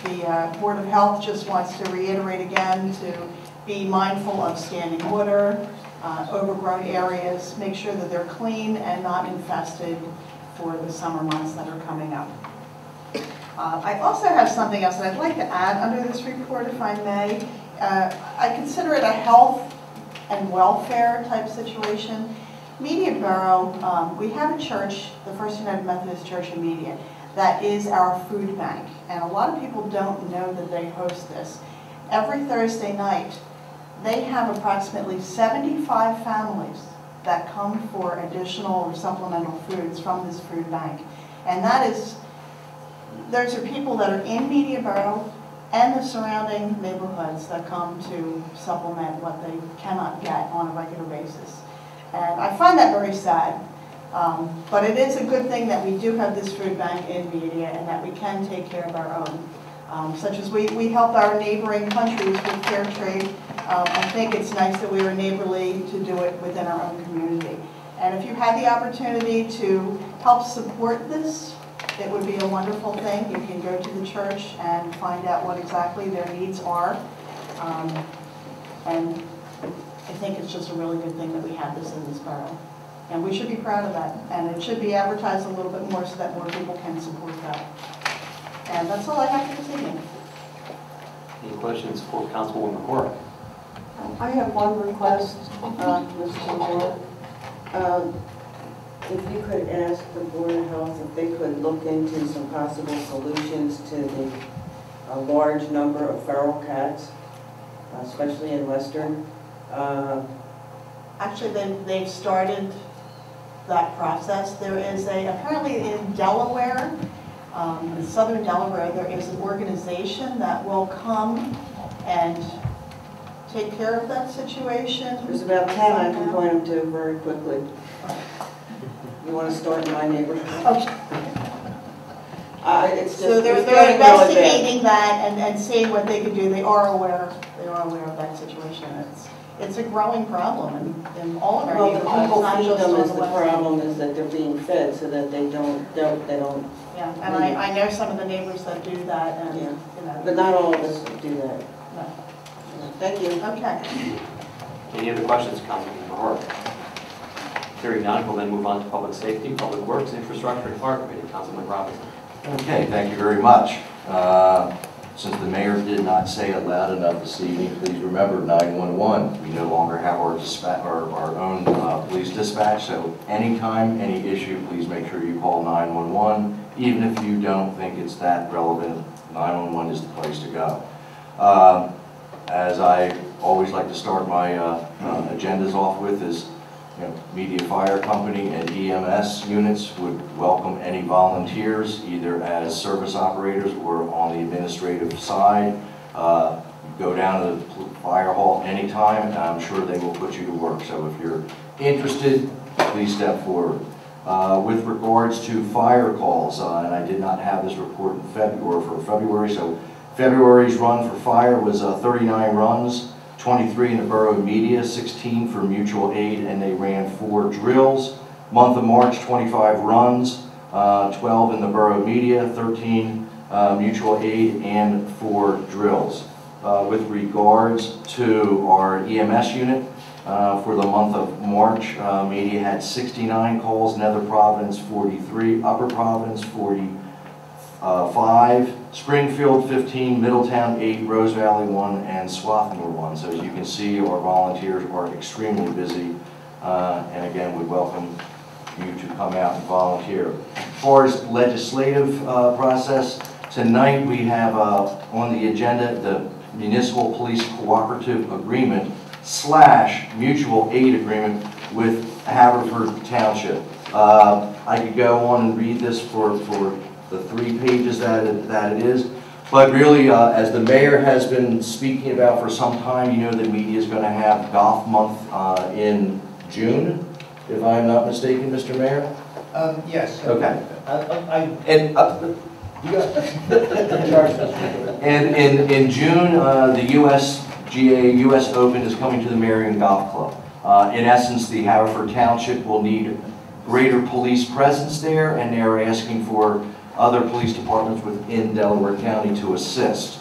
[SPEAKER 10] the Board of Health just wants to reiterate again to be mindful of standing water, overgrown areas, make sure that they're clean and not infested for the summer months that are coming up. I also have something else that I'd like to add under this report, if I may. I consider it a health and welfare type situation. Media Borough, we have a church, the First United Methodist Church in Media, that is our food bank. And a lot of people don't know that they host this. Every Thursday night, they have approximately 75 families that come for additional or supplemental foods from this food bank. And that is, those are people that are in Media Borough and the surrounding neighborhoods that come to supplement what they cannot get on a regular basis. And I find that very sad. But it is a good thing that we do have this food bank in Media and that we can take care of our own. Such as we help our neighboring countries with fair trade. I think it's nice that we are neighborly to do it within our own community. And if you had the opportunity to help support this, it would be a wonderful thing. You can go to the church and find out what exactly their needs are. And I think it's just a really good thing that we have this in this borough. And we should be proud of that. And it should be advertised a little bit more so that more people can support that. And that's all I have for this evening.
[SPEAKER 1] Any questions for Councilwoman Horak?
[SPEAKER 4] I have one request, Mr. Moore. If you could ask the Board of Health if they could look into some possible solutions to the large number of feral cats, especially in Western.
[SPEAKER 10] Actually, they've started that process. There is apparently in Delaware, in southern Delaware, there is an organization that will come and take care of that situation.
[SPEAKER 4] There's about 10 I can point them to very quickly. You want to start in my neighborhood?
[SPEAKER 10] Okay.
[SPEAKER 4] It's
[SPEAKER 10] So they're investigating that and seeing what they can do. They are aware of that situation. It's a growing problem in all of our
[SPEAKER 4] Well, the
[SPEAKER 10] neighborhoods.
[SPEAKER 4] people
[SPEAKER 10] not
[SPEAKER 4] feed
[SPEAKER 10] just
[SPEAKER 4] them
[SPEAKER 10] on
[SPEAKER 4] is
[SPEAKER 10] the
[SPEAKER 4] the
[SPEAKER 10] west
[SPEAKER 4] problem is that they're being fed so that they don't.
[SPEAKER 10] Yeah, and I know some of the neighbors that do that, and
[SPEAKER 4] Yeah.
[SPEAKER 10] you know.
[SPEAKER 4] But not all of us do that.
[SPEAKER 10] No.
[SPEAKER 4] Thank you.
[SPEAKER 10] Okay.
[SPEAKER 1] Any other questions, Councilwoman Horak? Hearing none, we'll then move on to Public Safety, Public Works, Infrastructure, and Park Committee. Councilman Robinson.
[SPEAKER 3] Okay, thank you very much. Since the mayor did not say it loud enough this evening, please remember 911. We no longer have our own police dispatch, so anytime, any issue, please make sure you call 911. Even if you don't think it's that relevant, 911 is the place to go. As I always like to start my agendas off with is, Media Fire Company and EMS units would welcome any volunteers, either as service operators or on the administrative side. Go down to the fire hall anytime, and I'm sure they will put you to work. So if you're interested, please step forward. With regards to fire calls, and I did not have this report in February, so February's run for fire was 39 runs. 23 in the Borough of Media, 16 for mutual aid, and they ran 4 drills. Month of March, 25 runs, 12 in the Borough of Media, 13 mutual aid, and 4 drills. With regards to our EMS unit, for the month of March, Media had 69 calls, Nether Providence 43, Upper Providence 45, Springfield 15, Middletown 8, Rose Valley 1, and Swarthmore 1. So as you can see, our volunteers are extremely busy, and again, we welcome you to come out and volunteer. As far as legislative process, tonight we have on the agenda the Municipal Police Cooperative Agreement / Mutual Aid Agreement with Haverford Township. I could go on and read this for the 3 pages that it is. But really, as the mayor has been speaking about for some time, you know that Media is going to have golf month in June, if I'm not mistaken, Mr. Mayor?
[SPEAKER 2] Yes.
[SPEAKER 3] Okay.
[SPEAKER 2] And
[SPEAKER 3] in June, the U.S. Open is coming to the Marion Golf Club. In essence, the Haverford Township will need greater police presence there, and they're asking for other police departments within Delaware County to assist.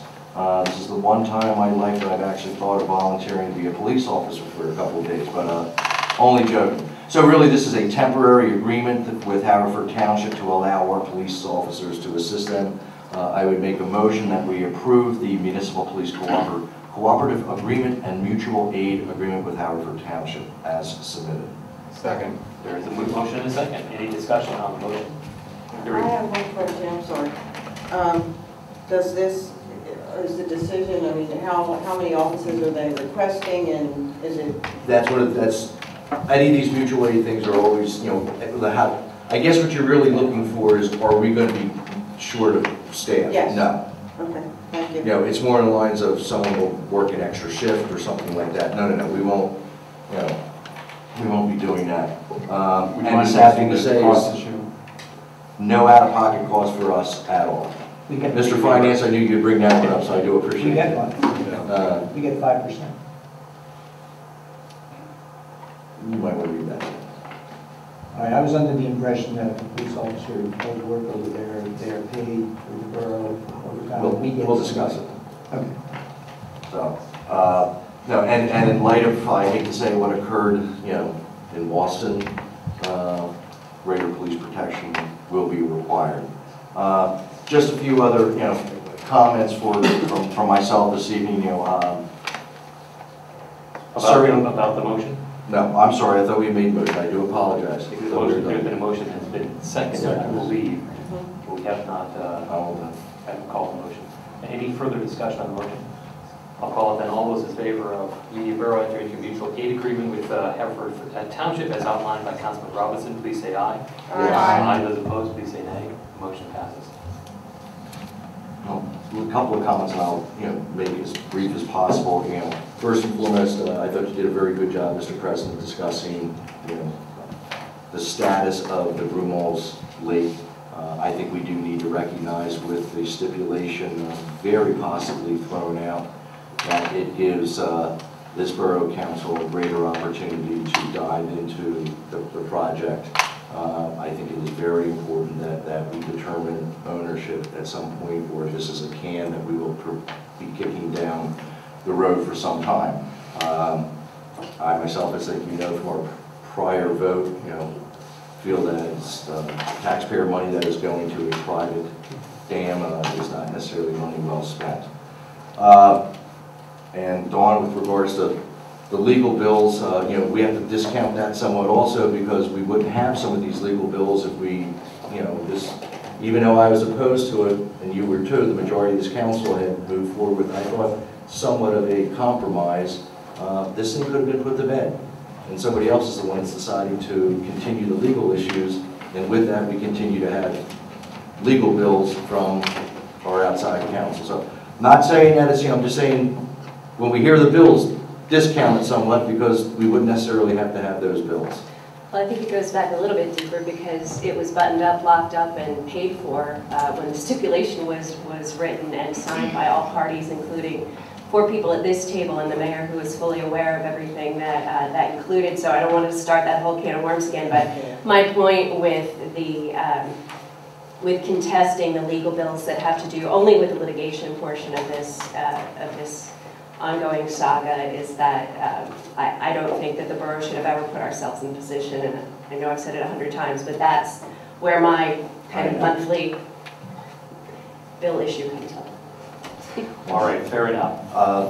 [SPEAKER 3] This is the one time in my life that I've actually thought of volunteering to be a police officer for a couple of days, but only joking. So really this is a temporary agreement with Haverford Township to allow our police officers to assist them. I would make a motion that we approve the Municipal Police Cooperative Agreement and Mutual Aid Agreement with Haverford Township as submitted.
[SPEAKER 14] Second.
[SPEAKER 1] There is a motion and a second. Any discussion on the motion?
[SPEAKER 4] I have one question, I'm sorry. Does this, is the decision, I mean, how many offices are they requesting, and is it?
[SPEAKER 3] That's any of these mutual aid things are always, you know, I guess what you're really looking for is, are we going to be short of staff?
[SPEAKER 4] Yes.
[SPEAKER 3] No.
[SPEAKER 4] Okay, thank you.
[SPEAKER 3] You know, it's more in the lines of someone will work an extra shift or something like that. No, we won't, you know, we won't be doing that. And the sad thing to say is, no out-of-pocket cost for us at all. Mr. Finance, I knew you'd bring that one up, so I do appreciate it.
[SPEAKER 2] We get one. We get 5%.
[SPEAKER 3] You might want to read that.
[SPEAKER 2] All right, I was under the impression that the police officer does work over there, they're paid for the borough overtime.
[SPEAKER 3] We'll discuss it.
[SPEAKER 2] Okay.
[SPEAKER 3] So, no, and in light of, I hate to say what occurred, you know, in Boston, greater police protection will be required. Just a few other, you know, comments from myself this evening, you know.
[SPEAKER 1] About the motion?
[SPEAKER 3] No, I'm sorry, I thought we made a motion, I do apologize.
[SPEAKER 1] The motion has been seconded, I believe. We have not haven't called the motion. Any further discussion on the motion? I'll call it then. All those in favor of Media Borough entering into a mutual aid agreement with Hereford Township as outlined by Councilman Robinson, please say aye. Aye. Those opposed, please say nay. Motion passes.
[SPEAKER 3] A couple of comments, and I'll make it as brief as possible. You know, first and foremost, I thought you did a very good job, Mr. President, discussing the status of the Broomall's Lake. I think we do need to recognize, with the stipulation very possibly thrown out, that it gives this Borough Council a greater opportunity to dive into the project. I think it is very important that we determine ownership at some point, or if this is a can that we will be kicking down the road for some time. I myself, as you know from our prior vote, feel that it's taxpayer money that is going to a private dam is not necessarily money well spent. And Dawn, with regards to the legal bills, we have to discount that somewhat also, because we wouldn't have some of these legal bills if we, even though I was opposed to it, and you were too, the majority of this council had moved forward with, I thought, somewhat of a compromise. This thing could have been put to bed, and somebody else is the one that's deciding to continue the legal issues, and with that we continue to have legal bills from our outside counsel. So, not saying that it's, I'm just saying, when we hear the bills, discount it somewhat, because we wouldn't necessarily have to have those bills.
[SPEAKER 16] Well, I think it goes back a little bit deeper, because it was buttoned up, locked up, and paid for when the stipulation was written and signed by all parties, including 4 people at this table and the mayor, who was fully aware of everything that included. So I don't want to start that whole can of worms again, but my point with with contesting the legal bills that have to do only with the litigation portion of this ongoing saga is that I don't think that the borough should have ever put ourselves in a position, and I know I've said it 100 times, but that's where my kind of monthly bill issue comes up.
[SPEAKER 1] All right, fair enough.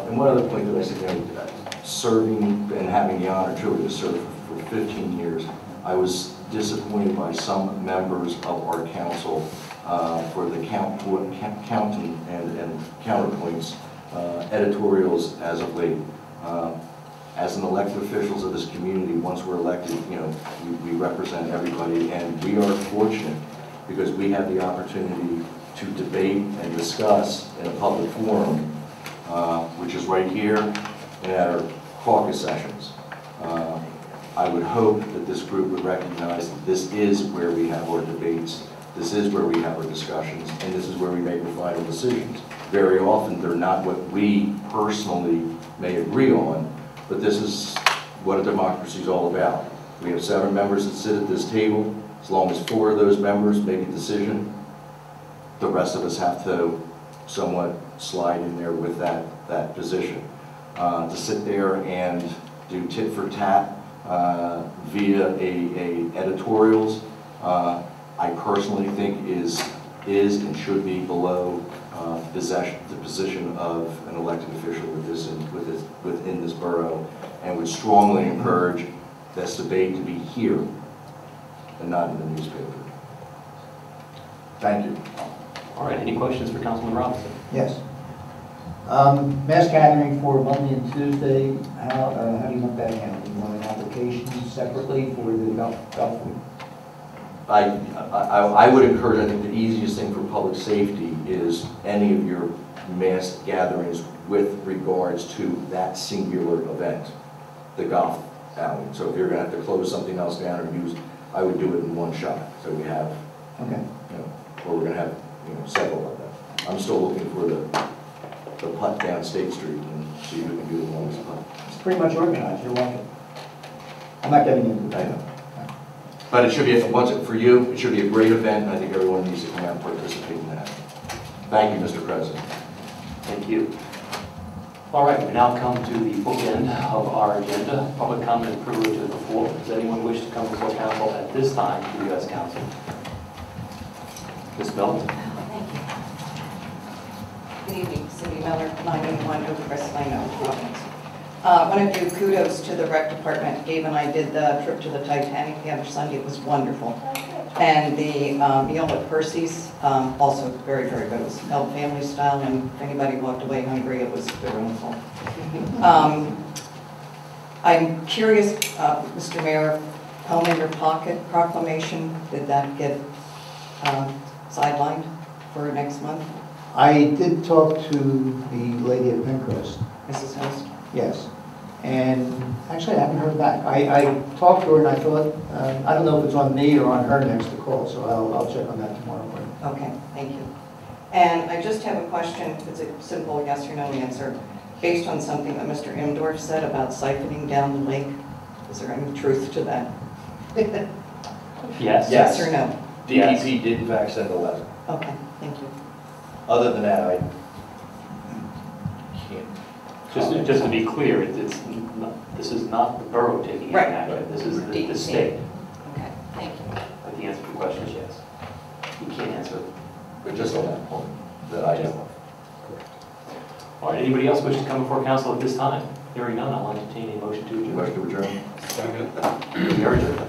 [SPEAKER 3] And one other point that I said, serving and having the honor truly to serve for 15 years, I was disappointed by some members of our council for the count and counterpoints editorials as of late. As an elected officials of this community, once we're elected, we represent everybody, and we are fortunate because we have the opportunity to debate and discuss in a public forum, which is right here in our caucus sessions. I would hope that this group would recognize that this is where we have our debates, this is where we have our discussions, and this is where we make the final decisions. Very often they're not what we personally may agree on, but this is what a democracy is all about. We have 7 members that sit at this table. As long as 4 of those members make a decision, the rest of us have to somewhat slide in there with that position. To sit there and do tit for tat via a editorials, I personally think is and should be below the position of an elected official within this borough, and would strongly encourage this debate to be here and not in the newspaper. Thank you.
[SPEAKER 1] All right, any questions for Councilman Robinson?
[SPEAKER 2] Yes. Mass gathering for Monday and Tuesday, how do you want that handled? Do you want an application separately for the golf week?
[SPEAKER 3] I would encourage, I think the easiest thing for public safety is any of your mass gatherings with regards to that singular event, the golf outing. So if you're going to have to close something else down or use, I would do it in one shot. So we have,
[SPEAKER 2] okay,
[SPEAKER 3] or we're going to have, several of them. I'm still looking for the putt down State Street and see who can do the longest putt.
[SPEAKER 2] It's pretty much organized, you're welcome. I'm not getting into that.
[SPEAKER 3] I know. But it should be, for you, it should be a great event, and I think everyone needs to come out and participate in that. Thank you, Mr. President.
[SPEAKER 1] Thank you. All right, we now come to the bookend of our agenda, public comment and privilege of the floor. Does anyone wish to come before council at this time to the U.S. Council? Ms. Milton?
[SPEAKER 18] Thank you. Good evening, Cindy Miller, 981 Oakcrest Lane, Providence. I want to do kudos to the rec department. Dave and I did the trip to the Titanic the other Sunday. It was wonderful. And the meal at Percy's, also very, very good. It was held family style, and if anybody walked away hungry, it was wonderful. I'm curious, Mr. Mayor, Home in Your Pocket proclamation, did that get sidelined for next month?
[SPEAKER 2] I did talk to the lady at Pinecrest.
[SPEAKER 18] Mrs. Host?
[SPEAKER 2] Yes. And actually, I haven't heard back. I talked to her and I thought, I don't know if it's on me or on her next to call, so I'll check on that tomorrow morning.
[SPEAKER 18] Okay, thank you. And I just have a question. It's a simple yes or no answer. Based on something that Mr. Imdorf said about siphoning down the lake, is there any truth to that?
[SPEAKER 1] Yes.
[SPEAKER 18] Yes or no?
[SPEAKER 3] DEP did in fact send a letter.
[SPEAKER 18] Okay, thank you.
[SPEAKER 3] Other than that, I can't.
[SPEAKER 1] Just to be clear, this is not the borough taking
[SPEAKER 18] Right.
[SPEAKER 1] action. This is the
[SPEAKER 18] DEP.
[SPEAKER 1] state.
[SPEAKER 18] Okay, thank you.
[SPEAKER 1] But the answer to your question is yes. You can't answer.
[SPEAKER 3] But just on that point, that I know of.
[SPEAKER 1] All right, anybody else wish to come before council at this time? Hearing none, I'll entertain a motion to adjourn.
[SPEAKER 3] Motion to adjourn.
[SPEAKER 1] We are adjourned.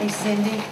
[SPEAKER 6] Hey Cindy,